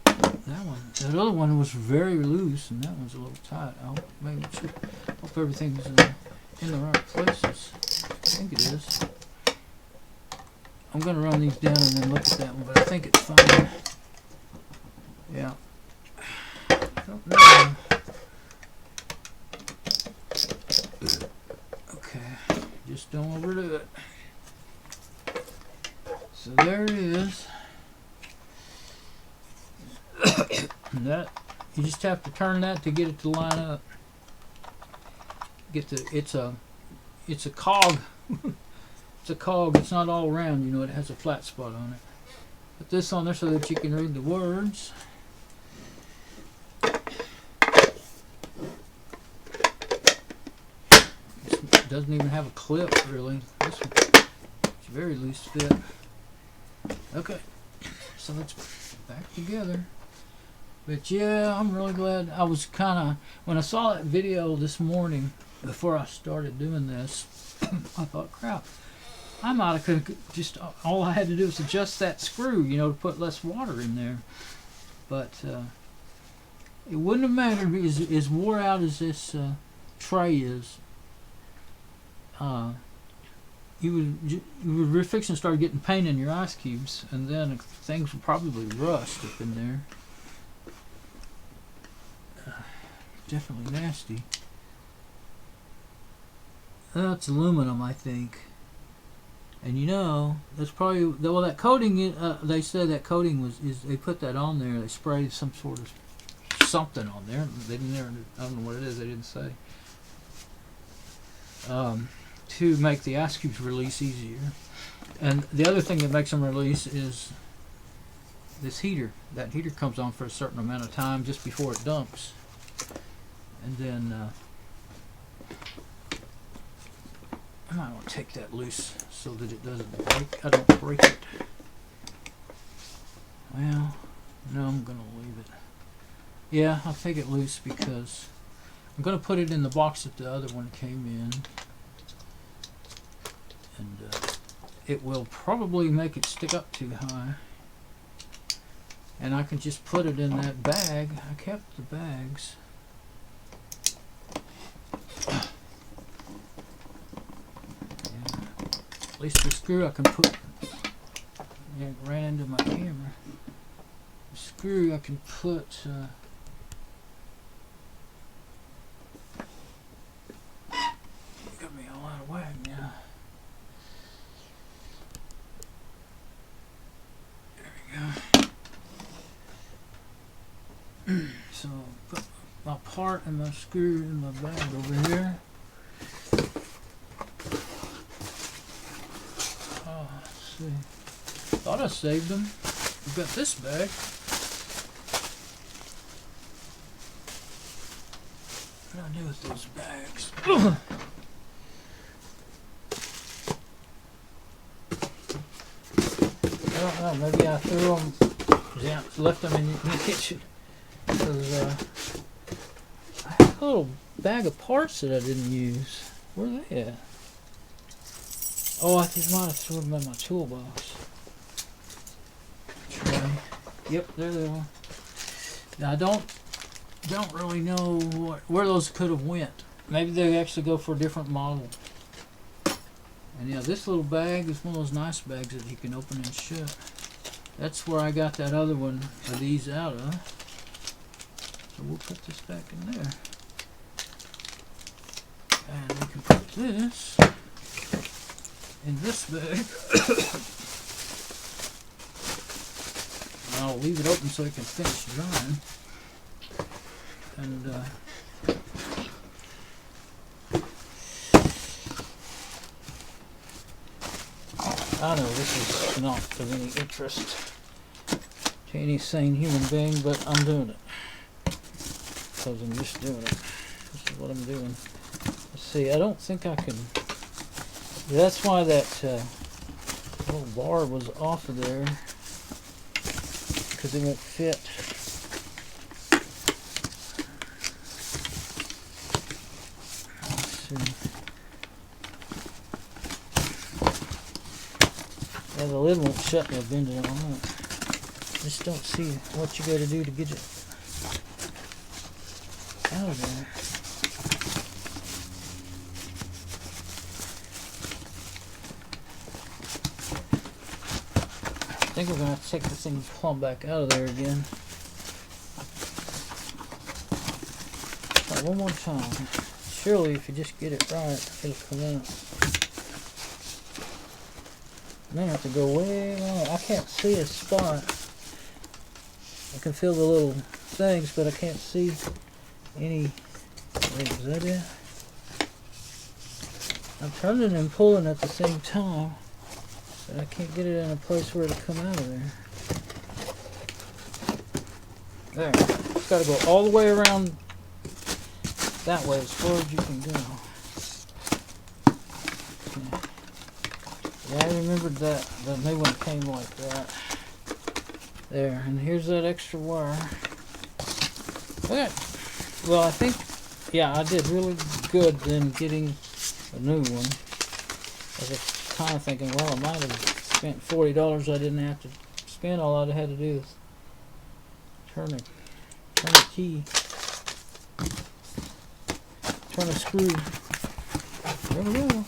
That other one was very loose, and that one's a little tight. I hope, hope everything's in the right places. I think it is. I'm going to run these down and then look at that one, but I think it's fine. Yeah. I don't know. Okay. Just don't overdo it. So there it is. That you just have to turn that to get it to line up. It's a cog. It's a cog. It's not all round, you know. It has a flat spot on it. Put this on there so that you can read the words. It doesn't even have a clip, really. This one, it's a very loose fit. Okay, so let's back together. But yeah, I'm really glad. I was kind of, when I saw that video this morning, before I started doing this, I thought, crap, I might have could just, all I had to do was adjust that screw, you know, to put less water in there. But it wouldn't have mattered as wore out as this tray is. You would fix and start getting pain in your ice cubes, and then things would probably rust up in there. Definitely nasty. That's aluminum, I think. And you know, that's probably, well, that coating, they said that coating they put that on there, they sprayed some sort of something on there. They didn't, I don't know what it is, they didn't say. To make the ice cubes release easier. And the other thing that makes them release is this heater. That heater comes on for a certain amount of time just before it dumps. And then I might want to take that loose so that it doesn't break. I don't break it. Well, no, I'm going to leave it. Yeah, I'll take it loose because I'm going to put it in the box that the other one came in. And it will probably make it stick up too high. And I can just put it in that bag. I kept the bags. At least the screw I can put, yeah, it ran into my camera. The screw I can put, got me all out of whack now. There we go. So put my part and my screw in my bag over here. Thought I saved them. We've got this bag. What do I do with those bags? I don't know. Maybe I threw them. Yeah, left them in the kitchen. Because I had a little bag of parts that I didn't use. Where are they at? Oh, I think I might have thrown them in my toolbox. Tray. Yep, there they are. Now I don't really know where those could have went. Maybe they actually go for a different model. And yeah, this little bag is one of those nice bags that you can open and shut. That's where I got that other one of these out of. So we'll put this back in there. And we can put this in this bag. I'll leave it open so it can finish drying. And I know this is not of any interest to any sane human being, but I'm doing it because I'm just doing it. This is what I'm doing. Let's see, I don't think I can. That's why that little bar was off of there, because it won't fit. Let's see. Yeah, the lid won't shut when I bend it on it. Just don't see what you gotta do to get it out of there. I think we're gonna have to take this thing plumb back out of there again. Try one more time. Surely if you just get it right, it'll come out. I may have to go way long. I can't see a spot. I can feel the little things, but I can't see any. Wait, is that it? I'm turning and pulling at the same time, but I can't get it in a place where it'll come out of there. There. It's got to go all the way around that way as far as you can go. Okay. Yeah, I remembered that. The new one came like that. There, and here's that extra wire. Okay. Well, I think, yeah, I did really good then getting a new one. I was kind of thinking, well, I might have spent $40. I didn't have to spend. All I had to do is turn a key, turn a screw. There we go.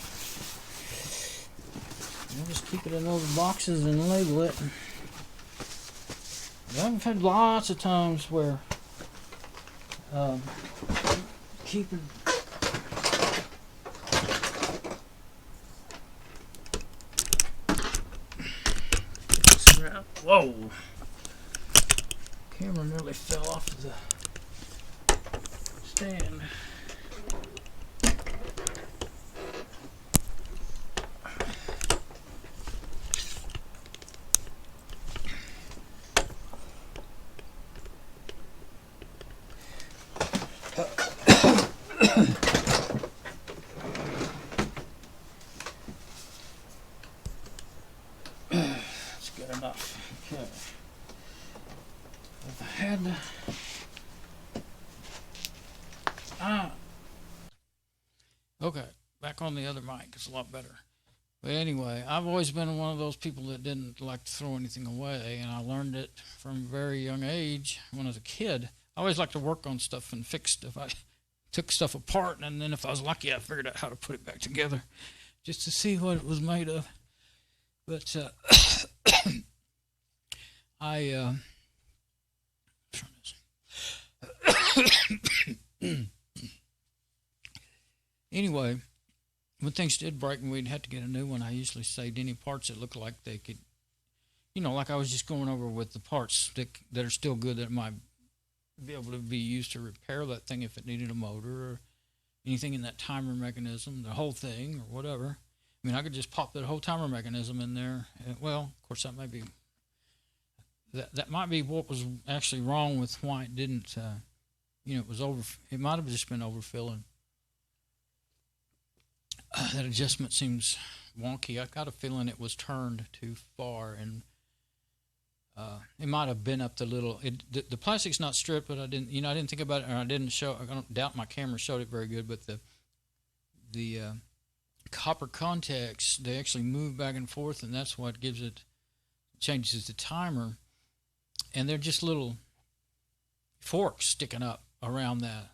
I'll just keep it in those boxes and label it. I've had lots of times where keeping whoa, camera nearly fell off the stand. That's good enough. Okay. If I had okay, back on the other mic. It's a lot better. But anyway, I've always been one of those people that didn't like to throw anything away, and I learned it from a very young age. When I was a kid, I always liked to work on stuff and fix stuff. I took stuff apart, and then if I was lucky, I figured out how to put it back together just to see what it was made of. But anyway, when things did break and we'd have to get a new one, I usually saved any parts that looked like they could, like I was just going over with the parts that are still good that might be able to be used to repair that thing if it needed a motor or anything in that timer mechanism, the whole thing or whatever. I mean, I could just pop that whole timer mechanism in there. Well, of course, that might be that might be what was actually wrong with why it didn't. It was over. It might have just been overfilling. That adjustment seems wonky. I got a feeling it was turned too far, and it might have been up the little. The plastic's not stripped, but I didn't think about it, or I didn't show. I don't doubt my camera showed it very good, but the copper contacts, they actually move back and forth, and that's what changes the timer. And they're just little forks sticking up around the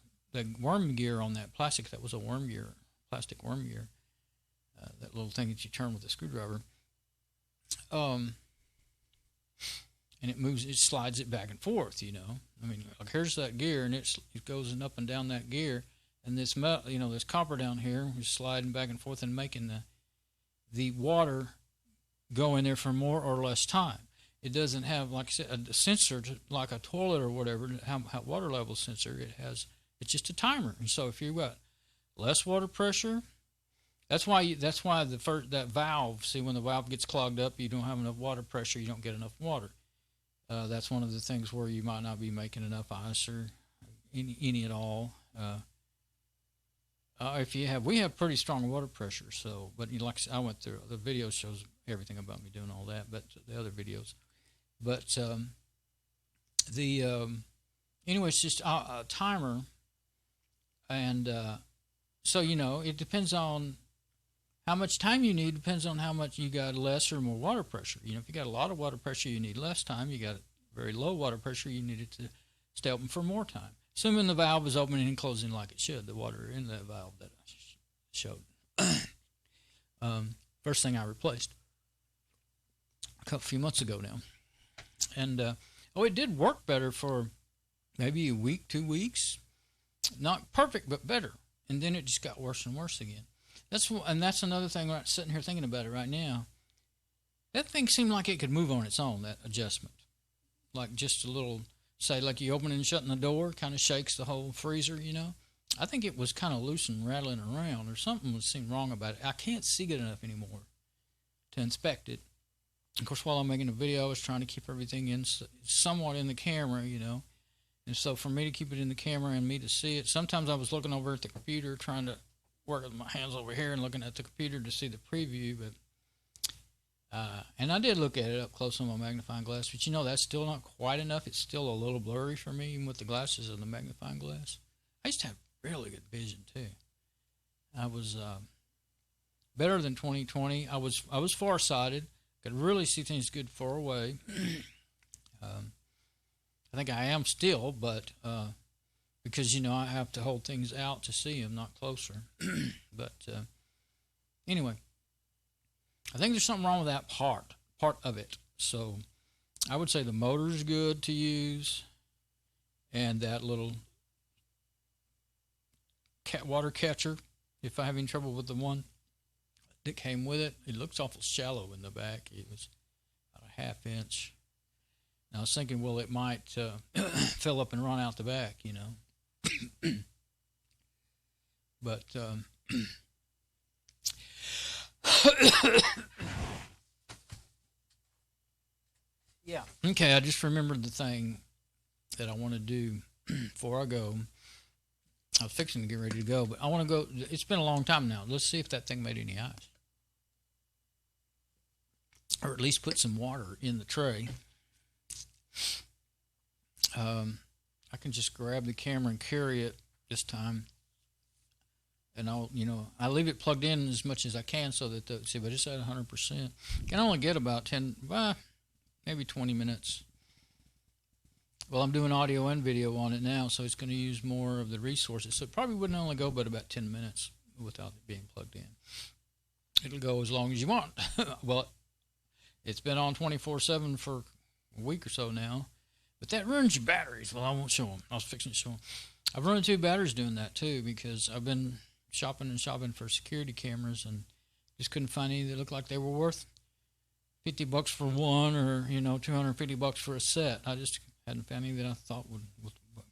worm gear on that plastic. That was a worm gear, plastic worm gear, that little thing that you turn with a screwdriver. And it slides it back and forth, I mean, like here's that gear, and it goes up and down that gear, and this metal, this copper down here is sliding back and forth and making the water go in there for more or less time. It doesn't have, like I said, a sensor like a toilet or whatever, how water level sensor. It's just a timer. And so if you've got less water pressure, that's why that valve. See, when the valve gets clogged up, you don't have enough water pressure. You don't get enough water. That's one of the things where you might not be making enough ice or any at all. We have pretty strong water pressure. So, but I went through the video shows everything about me doing all that, but the other videos. But anyway, it's just a timer, and so it depends on how much time you need depends on how much you got less or more water pressure. You know, if you got a lot of water pressure, you need less time. You got very low water pressure, you need it to stay open for more time. Assuming the valve is opening and closing like it should, the water in that valve that I showed. First thing I replaced a few months ago now. And, it did work better for maybe a week, 2 weeks. Not perfect, but better. And then it just got worse and worse again. That's another thing. I'm sitting here thinking about it right now. That thing seemed like it could move on its own, that adjustment. Like just a little, say, like you opening and shutting the door, kind of shakes the whole freezer, you know. I think it was kind of loose and rattling around, or something seemed wrong about it. I can't see good enough anymore to inspect it. Of course, while I'm making a video, I was trying to keep everything in somewhat in the camera, you know. And so for me to keep it in the camera and me to see it, sometimes I was looking over at the computer, trying to work with my hands over here and looking at the computer to see the preview. But and I did look at it up close on my magnifying glass, but you know, that's still not quite enough. It's still a little blurry for me, even with the glasses and the magnifying glass. I used to have really good vision too. I was better than 20/20. I was farsighted. Could really see things good far away. I think I am still, but because, you know, I have to hold things out to see them, not closer. But anyway, I think there's something wrong with that part of it. So I would say the motor's good to use, and that little water catcher, if I have any trouble with the one that came with it. It looks awful shallow in the back. It was about a ½ inch. And I was thinking, well, it might fill up and run out the back, you know. But yeah. Okay, I just remembered the thing that I want to do before I go. I was fixing to get ready to go, but I want to go. It's been a long time now. Let's see if that thing made any ice. Or at least put some water in the tray. I can just grab the camera and carry it this time. And I leave it plugged in as much as I can so that, but it's at 100%. Can only get about maybe 20 minutes. Well, I'm doing audio and video on it now, so it's going to use more of the resources. So it probably wouldn't only go but about 10 minutes without it being plugged in. It'll go as long as you want. Well, it's been on 24/7 for a week or so now. But that ruins your batteries. Well, I won't show them. I was fixing to show them. I've run 2 batteries doing that, too, because I've been shopping for security cameras and just couldn't find any that looked like they were worth $50 for one, or, $250 for a set. I just hadn't found any that I thought would,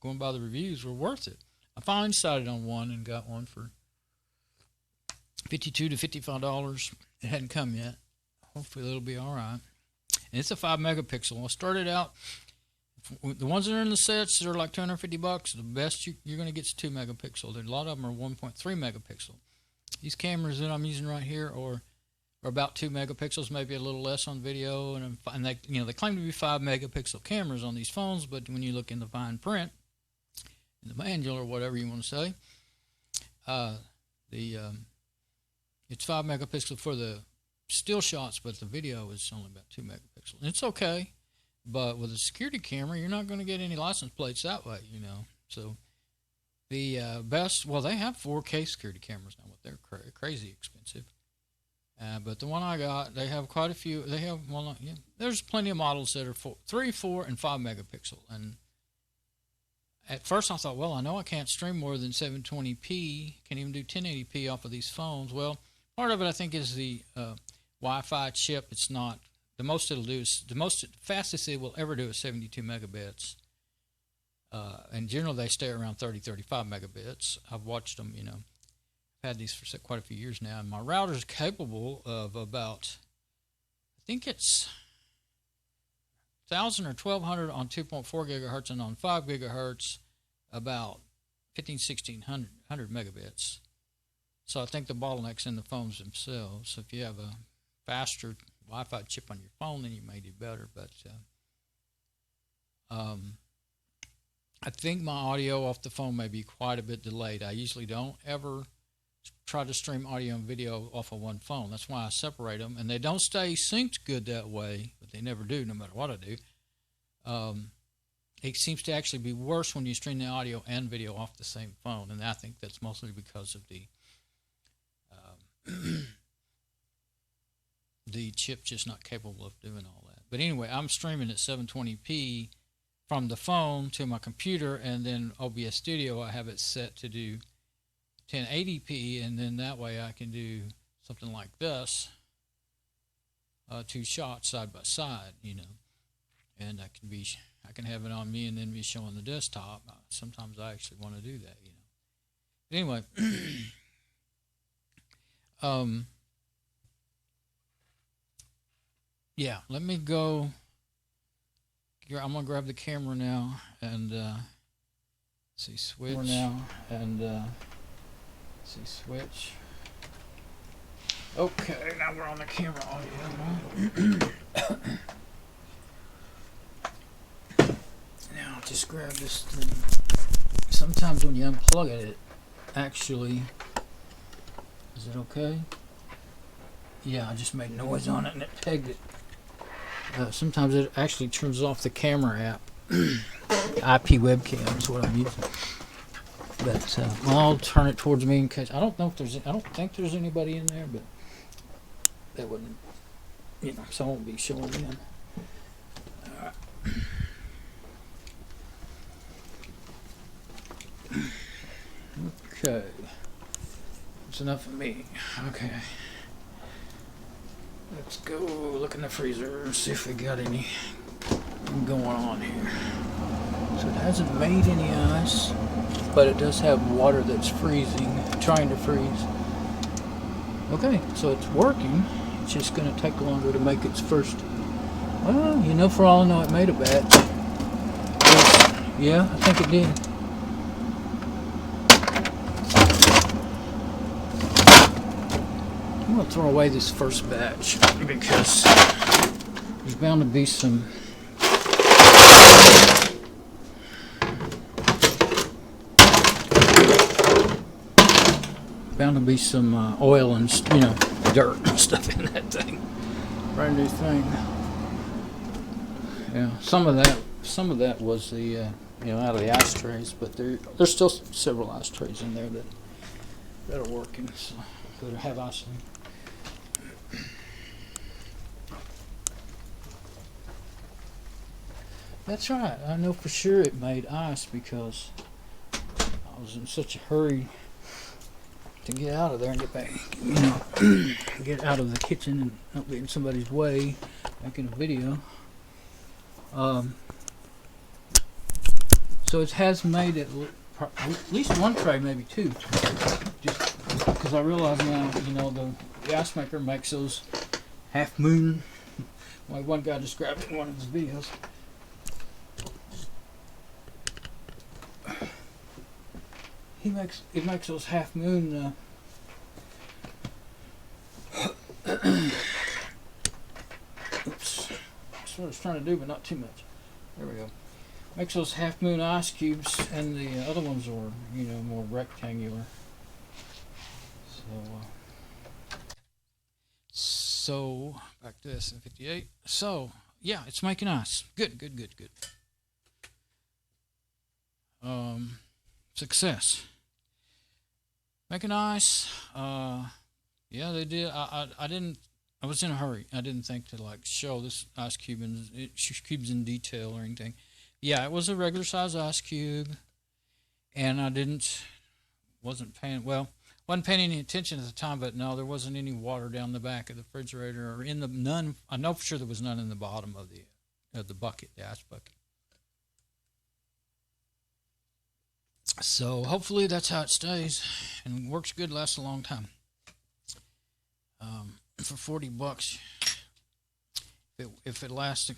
going by the reviews, were worth it. I finally decided on one and got one for $52 to $55. It hadn't come yet. Hopefully it'll be all right. And it's a 5 megapixel. I started out, the ones that are in the sets that are like $250, the best you're going to get is 2 megapixel. A lot of them are 1.3 megapixel. These cameras that I'm using right here are about 2 megapixels, maybe a little less on video, and they claim to be 5 megapixel cameras on these phones, but when you look in the fine print, in the manual or whatever you want to say, it's 5 megapixel for the still shots, but the video is only about 2 megapixels. It's okay, but with a security camera, you're not going to get any license plates that way, So the best, well, they have 4K security cameras now, but they're crazy expensive. But the one I got, they have quite a few. They have, there's plenty of models that are 3, 4, and 5 megapixel. And at first I thought, well, I know I can't stream more than 720p, can't even do 1080p off of these phones. Well, part of it I think is the Wi-Fi chip. It's not, the most fastest it will ever do is 72 megabits. In general, they stay around 30, 35 megabits. I've watched them, I've had these for quite a few years now, and my router is capable of about, I think it's 1,000 or 1,200 on 2.4 gigahertz, and on 5 gigahertz, about 1,1600 megabits. So I think the bottleneck's in the phones themselves. So if you have a faster Wi-Fi chip on your phone, then you may do better. But I think my audio off the phone may be quite a bit delayed. I usually don't ever try to stream audio and video off of one phone. That's why I separate them, and they don't stay synced good that way, but they never do, no matter what I do. It seems to actually be worse when you stream the audio and video off the same phone, and I think that's mostly because of the chip just not capable of doing all that. But anyway, I'm streaming at 720p from the phone to my computer, and then OBS Studio, I have it set to do 1080p, and then that way I can do something like this, 2 shots side by side, and I can have it on me and then be showing the desktop. Sometimes I actually want to do that, But anyway, yeah, let me go. I'm gonna grab the camera now and see switch. See switch. Okay, now we're on the camera audio. Now just grab this thing. Sometimes when you unplug it, it actually, is it okay? Yeah, I just made noise on it and it pegged it. Sometimes it actually turns off the camera app. IP webcam is what I'm using. But I'll turn it towards me in case. I don't think there's anybody in there, but that wouldn't, so I won't be showing them. All right. Okay. That's enough of me. Okay. Let's go look in the freezer and see if we got any going on here. So it hasn't made any ice, but it does have water that's freezing, trying to freeze. Okay, so it's working. It's just going to take longer to make its first. Well, for all I know, it made a batch. Yeah, I think it did. I'm going to throw away this first batch because there's bound to be some oil and dirt and stuff in that thing. Brand new thing. Yeah, some of that was the out of the ice trays, but there's still several ice trays in there that are working, so that have ice in them. That's right. I know for sure it made ice because I was in such a hurry to get out of there and get back, get out of the kitchen and not be in somebody's way making a video. So it has made at least one tray, maybe two. Just because I realize now, the ice maker makes those half moon. Like one guy described it in one of his videos. It makes those half moon oops, that's what I was trying to do, but not too much. There we go. Makes those half moon ice cubes, and the other ones are more rectangular. So back to this in 58. So yeah, it's making ice. Good. Success. Making ice. Yeah, they did. I was in a hurry. I didn't think to show this ice cube cubes in detail or anything. Yeah, it was a regular size ice cube, and I wasn't paying any attention at the time. But no, there wasn't any water down the back of the refrigerator or none. I know for sure there was none in the bottom of the bucket, the ice bucket. So hopefully that's how it stays and works good, lasts a long time. For $40, if it lasts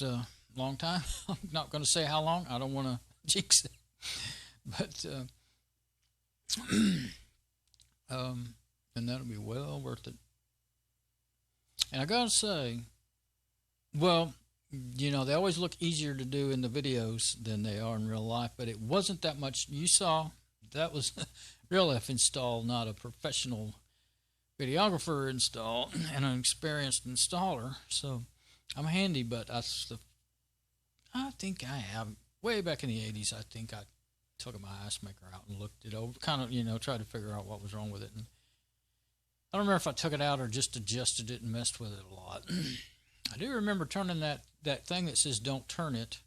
a long time, I'm not going to say how long. I don't want to jinx it, but and that'll be well worth it. And I gotta say, well, they always look easier to do in the videos than they are in real life, but it wasn't that much. You saw that was real life install, not a professional videographer install and an experienced installer. So I'm handy, but I think I have way back in the 80s. I think I took my ice maker out and looked it over, kind of, tried to figure out what was wrong with it. And I don't remember if I took it out or just adjusted it and messed with it a lot. I do remember turning that thing that says don't turn it.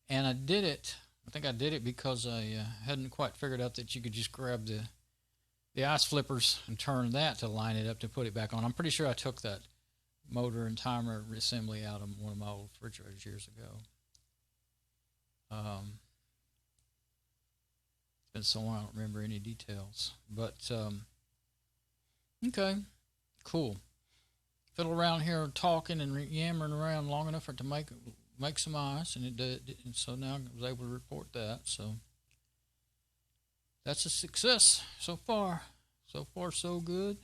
And I did it. I think I did it because I hadn't quite figured out that you could just grab the ice flippers and turn that to line it up to put it back on. I'm pretty sure I took that motor and timer assembly out of one of my old refrigerators years ago. It's been so long I don't remember any details. But, okay, cool. Fiddle around here talking and yammering around long enough for it to make some ice, and it did. And so now I was able to report that. So that's a success so far. So far, so good.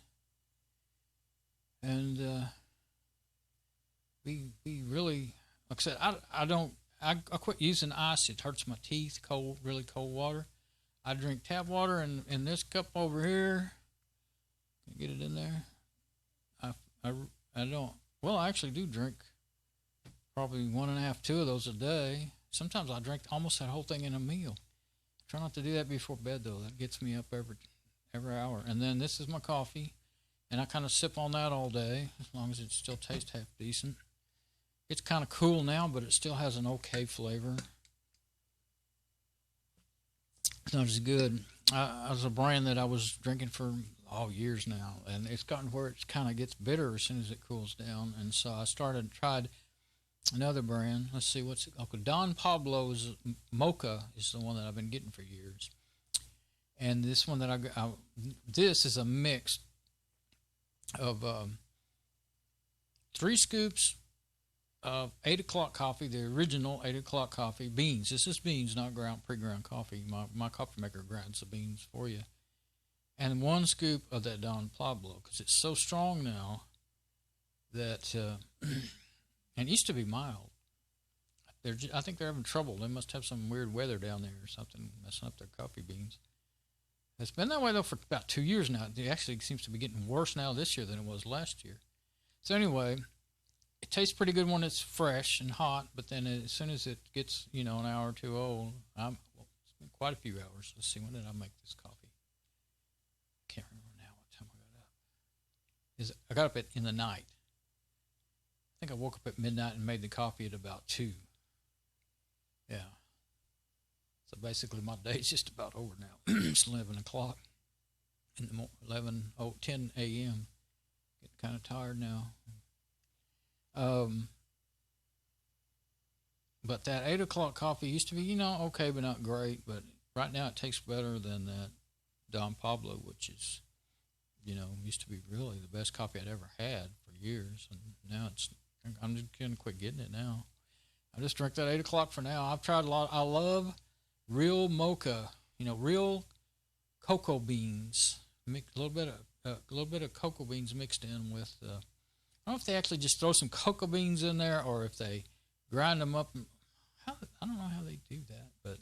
And we really, like I said, I quit using ice. It hurts my teeth. Really cold water. I drink tap water in this cup over here. Can I get it in there? I don't. Well, I actually do drink probably 1.5, 2 of those a day. Sometimes I drink almost that whole thing in a meal. Try not to do that before bed, though. That gets me up every hour. And then this is my coffee, and I kind of sip on that all day, as long as it still tastes half decent. It's kind of cool now, but it still has an okay flavor. It's not as good. I was a brand that I was drinking for years now, and it's gotten where it kind of gets bitter as soon as it cools down. And so I tried another brand. Let's see what's it. Okay, Don Pablo's Mocha is the one that I've been getting for years. And this one that this is a mix of 3 scoops of 8 o'clock coffee, the original 8 o'clock coffee, beans. This is beans, not pre-ground coffee. My coffee maker grinds the beans for you. And 1 scoop of that Don Pablo, because it's so strong now that, and it used to be mild. I think they're having trouble. They must have some weird weather down there or something messing up their coffee beans. It's been that way, though, for about 2 years now. It actually seems to be getting worse now this year than it was last year. So anyway, it tastes pretty good when it's fresh and hot, but then as soon as it gets, an hour or 2 old, it's been quite a few hours. Let's see, when did I make this coffee? Can't remember now what time I got up. I got up in the night. I think I woke up at midnight and made the coffee at about 2. Yeah. So basically my day's just about over now. It's 11 o'clock in the morning, 10 a.m. Getting kind of tired now. But that 8 o'clock coffee used to be, okay, but not great. But right now it tastes better than that Don Pablo, which is, used to be really the best coffee I'd ever had for years. And now I'm just going to quit getting it now. I just drink that 8 o'clock for now. I've tried a lot. I love real mocha, real cocoa beans. A little bit of cocoa beans mixed in with, I don't know if they actually just throw some cocoa beans in there or if they grind them up. I don't know how they do that, but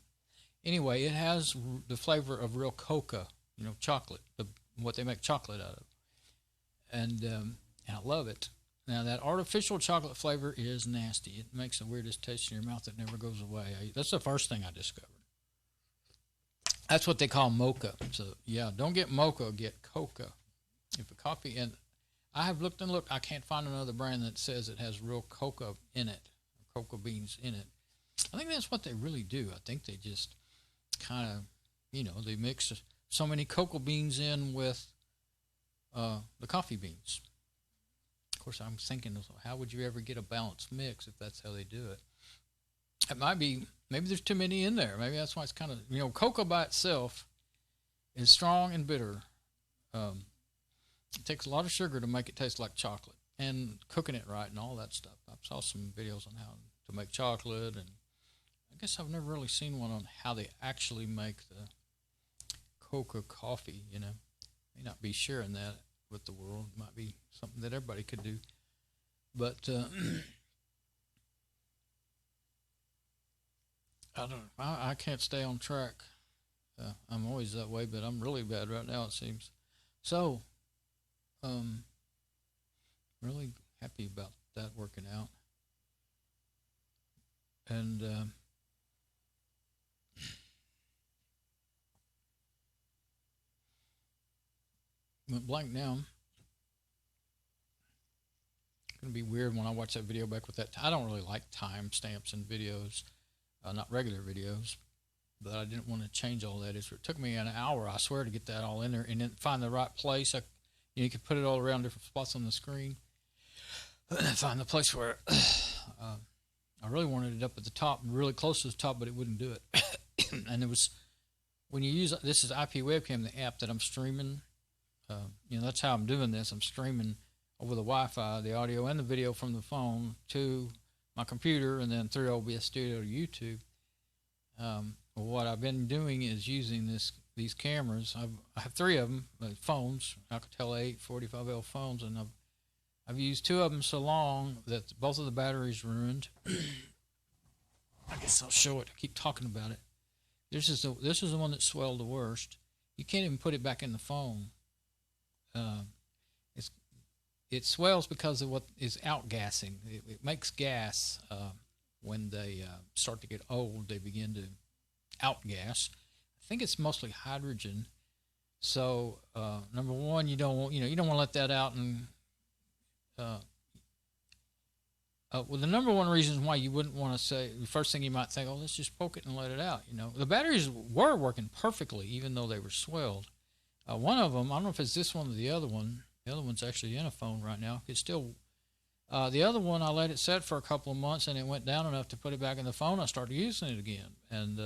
anyway, it has the flavor of real cocoa, chocolate, what they make chocolate out of. And I love it. Now, that artificial chocolate flavor is nasty. It makes the weirdest taste in your mouth that never goes away. That's the first thing I discovered. That's what they call mocha. So, yeah, don't get mocha, get coca. If a coffee, and I have looked and looked, I can't find another brand that says it has real cocoa in it, or cocoa beans in it. I think that's what they really do. I think they just kind of, they mix so many cocoa beans in with the coffee beans. Of course, I'm thinking, how would you ever get a balanced mix if that's how they do it? It might be, maybe there's too many in there. Maybe that's why it's kind of, cocoa by itself is strong and bitter. It takes a lot of sugar to make it taste like chocolate, and cooking it right and all that stuff. I saw some videos on how to make chocolate, and I guess I've never really seen one on how they actually make the cocoa coffee, May not be sharing that with the world. It might be something that everybody could do. But I don't know. I can't stay on track. I'm always that way, but I'm really bad right now, it seems. So, really happy about that working out. And went blank now. Gonna be weird when I watch that video back with that. I don't really like timestamps in videos, not regular videos, but I didn't want to change all that. It took me an hour, I swear, to get that all in there and then find the right place. You can put it all around different spots on the screen. Find the place where I really wanted it up at the top, really close to the top, but it wouldn't do it. And it was, when you use, this is IP Webcam, the app that I'm streaming. That's how I'm doing this. I'm streaming over the Wi-Fi, the audio and the video from the phone to my computer, and then through OBS Studio to YouTube. What I've been doing is using these cameras. I have 3 of them, phones, Alcatel 845L phones, and I've used 2 of them so long that both of the batteries ruined. I guess I'll show it. I keep talking about it. This is the one that swelled the worst. You can't even put it back in the phone. It swells because of what is outgassing. It makes gas when they start to get old. They begin to outgas. I think it's mostly hydrogen. So number one, you don't want to let that out. And well, the number one reason why you wouldn't want to say, the first thing you might think, oh, let's just poke it and let it out. The batteries were working perfectly, even though they were swelled. One of them, I don't know if it's this one or the other one. The other one's actually in a phone right now. It's still, the other one, I let it set for a couple of months, and it went down enough to put it back in the phone. I started using it again. And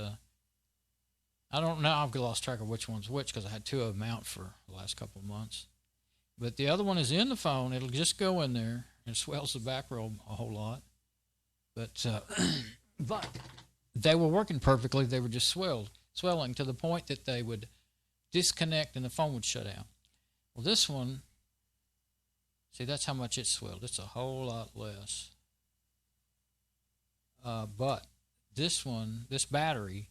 I don't know. I've lost track of which one's which because I had 2 of them out for the last couple of months. But the other one is in the phone. It'll just go in there and swells the back row a whole lot. But but they were working perfectly. They were just swelling to the point that they would disconnect and the phone would shut out. Well, this one, see, that's how much it swelled. It's a whole lot less. But this one, this battery,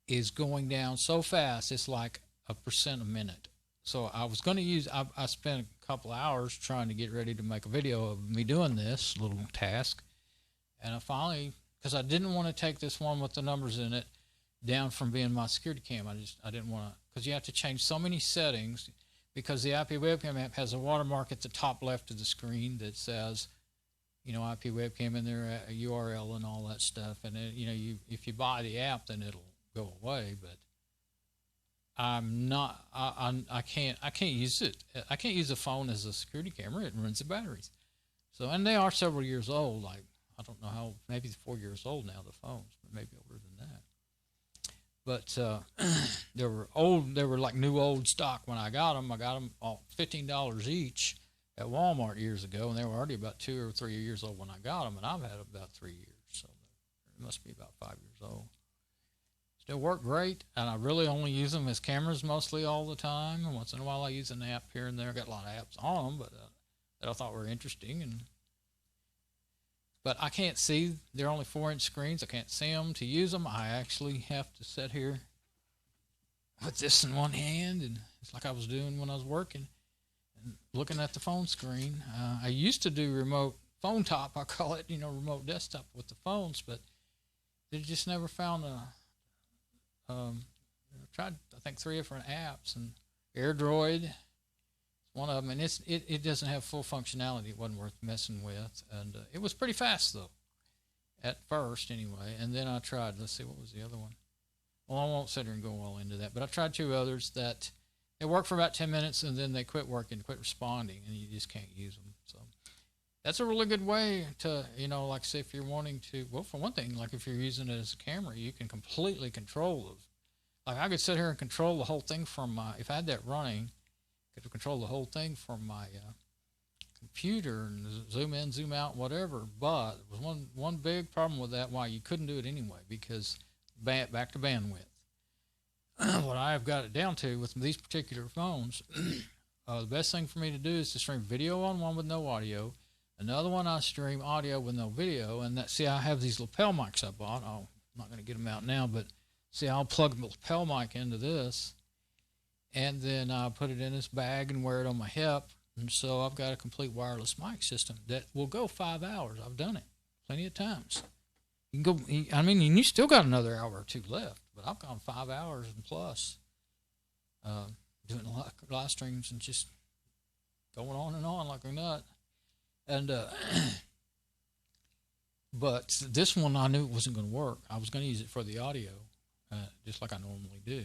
is going down so fast, it's like 1% a minute. So I was going to use, I spent a couple hours trying to get ready to make a video of me doing this little task. And I finally, because I didn't want to take this one with the numbers in it down from being my security cam. I didn't want to, because you have to change so many settings, because the IP Webcam app has a watermark at the top left of the screen that says, IP Webcam in there, a URL and all that stuff. And then, if you buy the app, then it'll go away. But I can't use it. I can't use the phone as a security camera. It ruins the batteries. So, and they are several years old. Like, I don't know how, maybe 4 years old now, the phones, but maybe older than that. But they were old. They were like new old stock when I got them. I got them all $15 each at Walmart years ago, and they were already about 2 or 3 years old when I got them, and I've had them about 3 years, so it must be about 5 years old. Still work great, and I really only use them as cameras mostly all the time. And once in a while, I use an app here and there. I got a lot of apps on them, but that I thought were interesting. But I can't see. They're only 4-inch screens. I can't see them. To use them, I actually have to sit here with this in one hand, and it's like I was doing when I was working and looking at the phone screen. I used to do remote phone top, I call it, remote desktop with the phones, but they just never found tried, I think, 3 different apps, and AirDroid is one of them, and it doesn't have full functionality. It wasn't worth messing with, and it was pretty fast, though, at first, anyway. And then I tried, let's see, what was the other one? Well, I won't sit here and go all into that, but I tried 2 others that they worked for about 10 minutes, and then they quit working, quit responding, and you just can't use them. So that's a really good way to, like, say, if you're wanting to, well, for one thing, like if you're using it as a camera, you can completely control those. Like, I could sit here and control the whole thing from my, if I had that running, I could control the whole thing from my computer and zoom in, zoom out, whatever. But there was one big problem with that, why you couldn't do it anyway, because back to bandwidth. What I have got it down to with these particular phones, the best thing for me to do is to stream video on one with no audio. Another one I stream audio with no video. And see, I have these lapel mics I bought. I'm not going to get them out now, but See, I'll plug the lapel mic into this, and then I'll put it in this bag and wear it on my hip. And so I've got a complete wireless mic system that will go 5 hours. I've done it plenty of times. You can go. I mean, you still got another hour or two left, but I've gone 5 hours and plus doing live streams and just going on and on like a nut. And but this one I knew it wasn't going to work. I was going to use it for the audio, just like I normally do.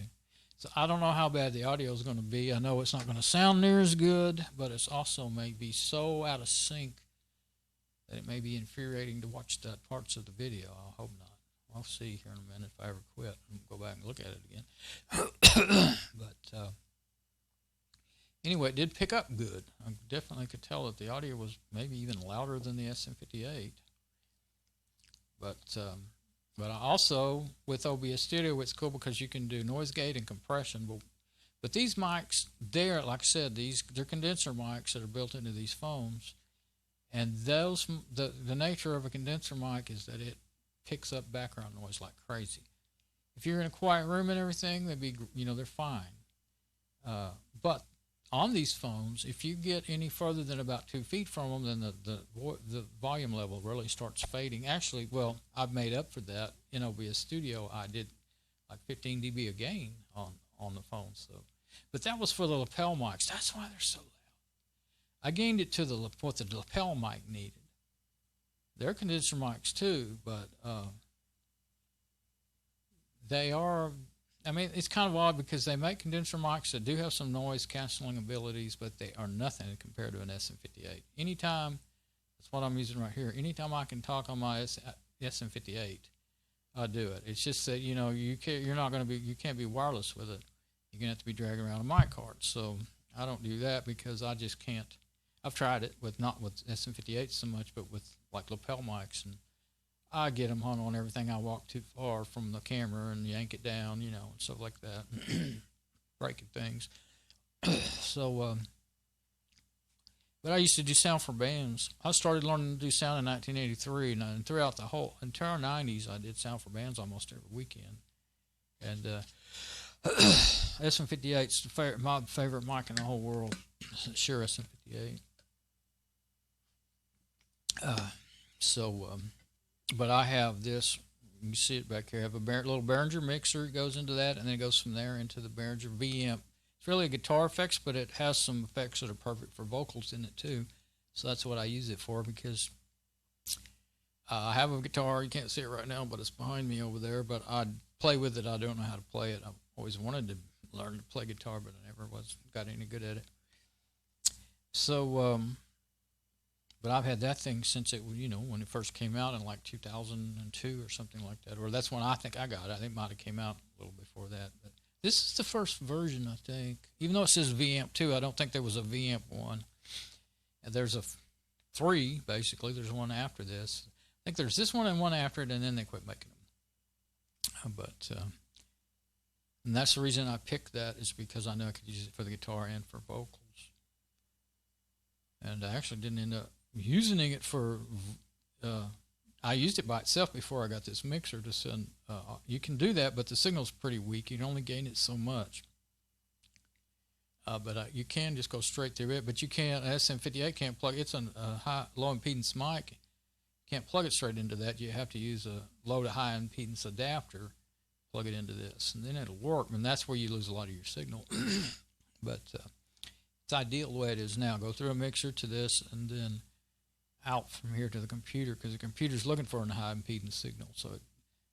So I don't know how bad the audio is going to be. I know it's not going to sound near as good, but it's also may be so out of sync that it may be infuriating to watch the parts of the video. I hope not. I'll see here in a minute if I ever quit and go back and look at it again. But anyway, it did pick up good. I definitely could tell that the audio was maybe even louder than the SM58. But I also, with OBS Studio, it's cool because you can do noise gate and compression. But these mics, they're, like I said, they're condenser mics that are built into these phones. And the nature of a condenser mic is that it picks up background noise like crazy. If you're in a quiet room and everything, they're fine. But on these phones, if you get any further than about 2 feet from them, then the volume level really starts fading. Actually, well, I've made up for that in OBS Studio. I did like 15 dB of gain on the phone. So, but that was for the lapel mics. That's why they're so loud. I gained it to what the lapel mic needed. They're condenser mics too, but they are. I mean, it's kind of odd because they make condenser mics that do have some noise canceling abilities, but they are nothing compared to an SM58. Anytime, that's what I'm using right here. Anytime I can talk on my SM58, I do it. It's just that you can't be wireless with it. You're gonna have to be dragging around a mic card. So I don't do that because I just can't. I've tried it not with SM58 so much, but with like lapel mics, and I get them hung on everything. I walk too far from the camera and yank it down, and stuff like that, breaking things. So, but I used to do sound for bands. I started learning to do sound in 1983, and throughout until our 90s, I did sound for bands almost every weekend. And SM58's my favorite mic in the whole world. Sure, SM58. But I have this, you can see it back here, I have a little Behringer mixer. It goes into that, and then it goes from there into the Behringer V-amp. It's really a guitar effects, but it has some effects that are perfect for vocals in it too. So that's what I use it for, because I have a guitar. You can't see it right now, but it's behind me over there. But I play with it. I don't know how to play it. I've always wanted to learn to play guitar, but I never got any good at it. So, but I've had that thing since when it first came out in like 2002 or something like that. Or that's when I think I got it. I think it might have came out a little before that. But this is the first version, I think. Even though it says V-amp 2, I don't think there was a V-amp 1. And there's a 3, basically. There's one after this. I think there's this one and one after it, and then they quit making them. And that's the reason I picked that, is because I know I could use it for the guitar and for vocals. And I actually didn't end up using it for, I used it by itself before I got this mixer to send. You can do that, but the signal's pretty weak. You can only gain it so much. But you can just go straight through it. But you can't, SM58 can't plug, it's a low impedance mic. You can't plug it straight into that. You have to use a low to high impedance adapter, plug it into this, and then it'll work. And that's where you lose a lot of your signal. But it's ideal the way it is now. Go through a mixer to this, and then out from here to the computer, because the computer's looking for a high impedance signal. So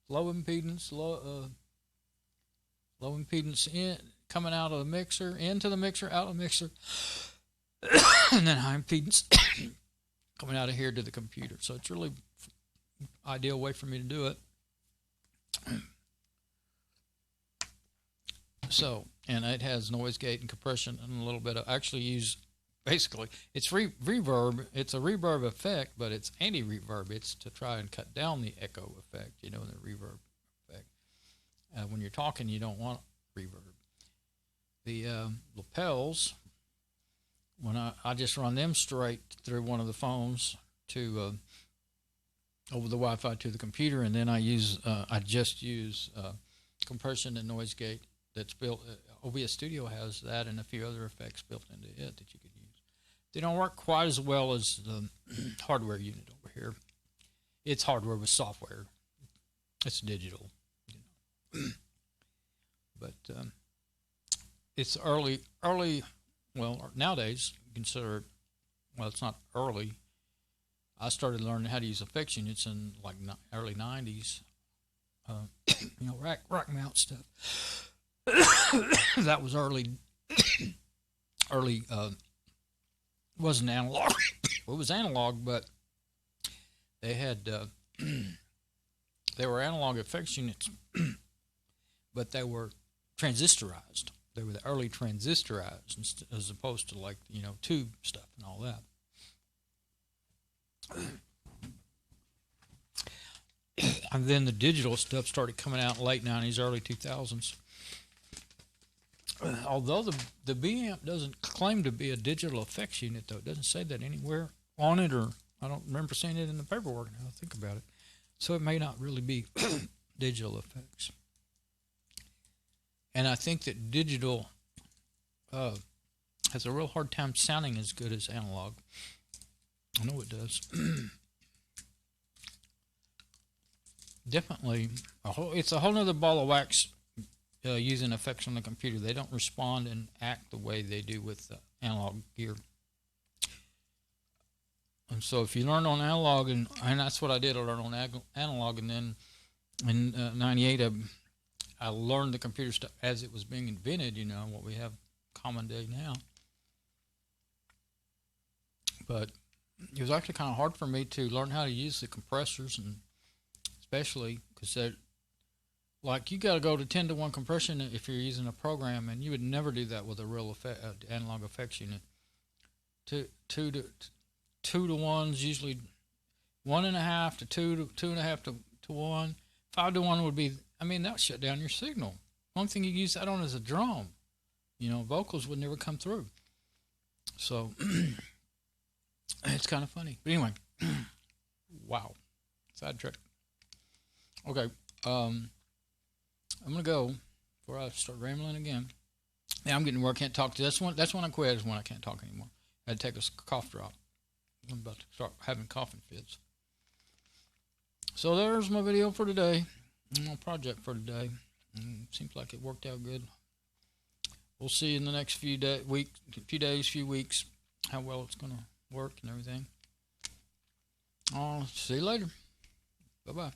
low impedance, low impedance in, coming out of the mixer, into the mixer, out of the mixer, and then high impedance coming out of here to the computer. So it's really ideal way for me to do it. So, and it has noise gate and compression and a little bit of, actually use, basically, it's reverb. It's a reverb effect, but it's anti-reverb. It's to try and cut down the echo effect, the reverb effect. When you're talking, you don't want reverb. The lapels, when I just run them straight through one of the phones to over the Wi-Fi to the computer, and then I just use compression and noise gate that's built. OBS Studio has that and a few other effects built into it that you could use. They don't work quite as well as the hardware unit over here. It's hardware with software. It's digital, you know. But it's early. Well, nowadays consider it. Well, it's not early. I started learning how to use effects units in like early '90s. You know, rack mount stuff. That was early. Early. Wasn't analog. It was analog, but they had they were analog effects units, but they were transistorized. They were the early transistorized as opposed to, like, you know, tube stuff and all that. And then the digital stuff started coming out in late 90s, early 2000s. Although the B-amp doesn't claim to be a digital effects unit, though. It doesn't say that anywhere on it, or I don't remember seeing it in the paperwork now I think about it. So it may not really be digital effects. And I think that digital has a real hard time sounding as good as analog. I know it does. Definitely, it's a whole nother ball of wax using effects on the computer. They don't respond and act the way they do with analog gear. And so if you learn on analog, and that's what I did, I learned on analog, and then in '98 I learned the computer stuff as it was being invented, you know, what we have common day now. But it was actually kind of hard for me to learn how to use the compressors, and especially because they're like, you got to go to 10-to-1 compression if you're using a program, and you would never do that with a real analog effects unit. Two to one's usually 1.5 to 2 to 2.5 to 1. 5 to 1 would be, I mean, that would shut down your signal. One thing you use that on is a drum. You know, vocals would never come through. So it's kind of funny. But anyway, wow, sidetrack. Okay, I'm gonna go before I start rambling again. Yeah, I'm getting where I can't talk. That's when I quit. Is when I can't talk anymore. I had to take a cough drop. I'm about to start having coughing fits. So there's my video for today. My project for today. Seems like it worked out good. We'll see in the next few weeks, how well it's gonna work and everything. I'll see you later. Bye bye.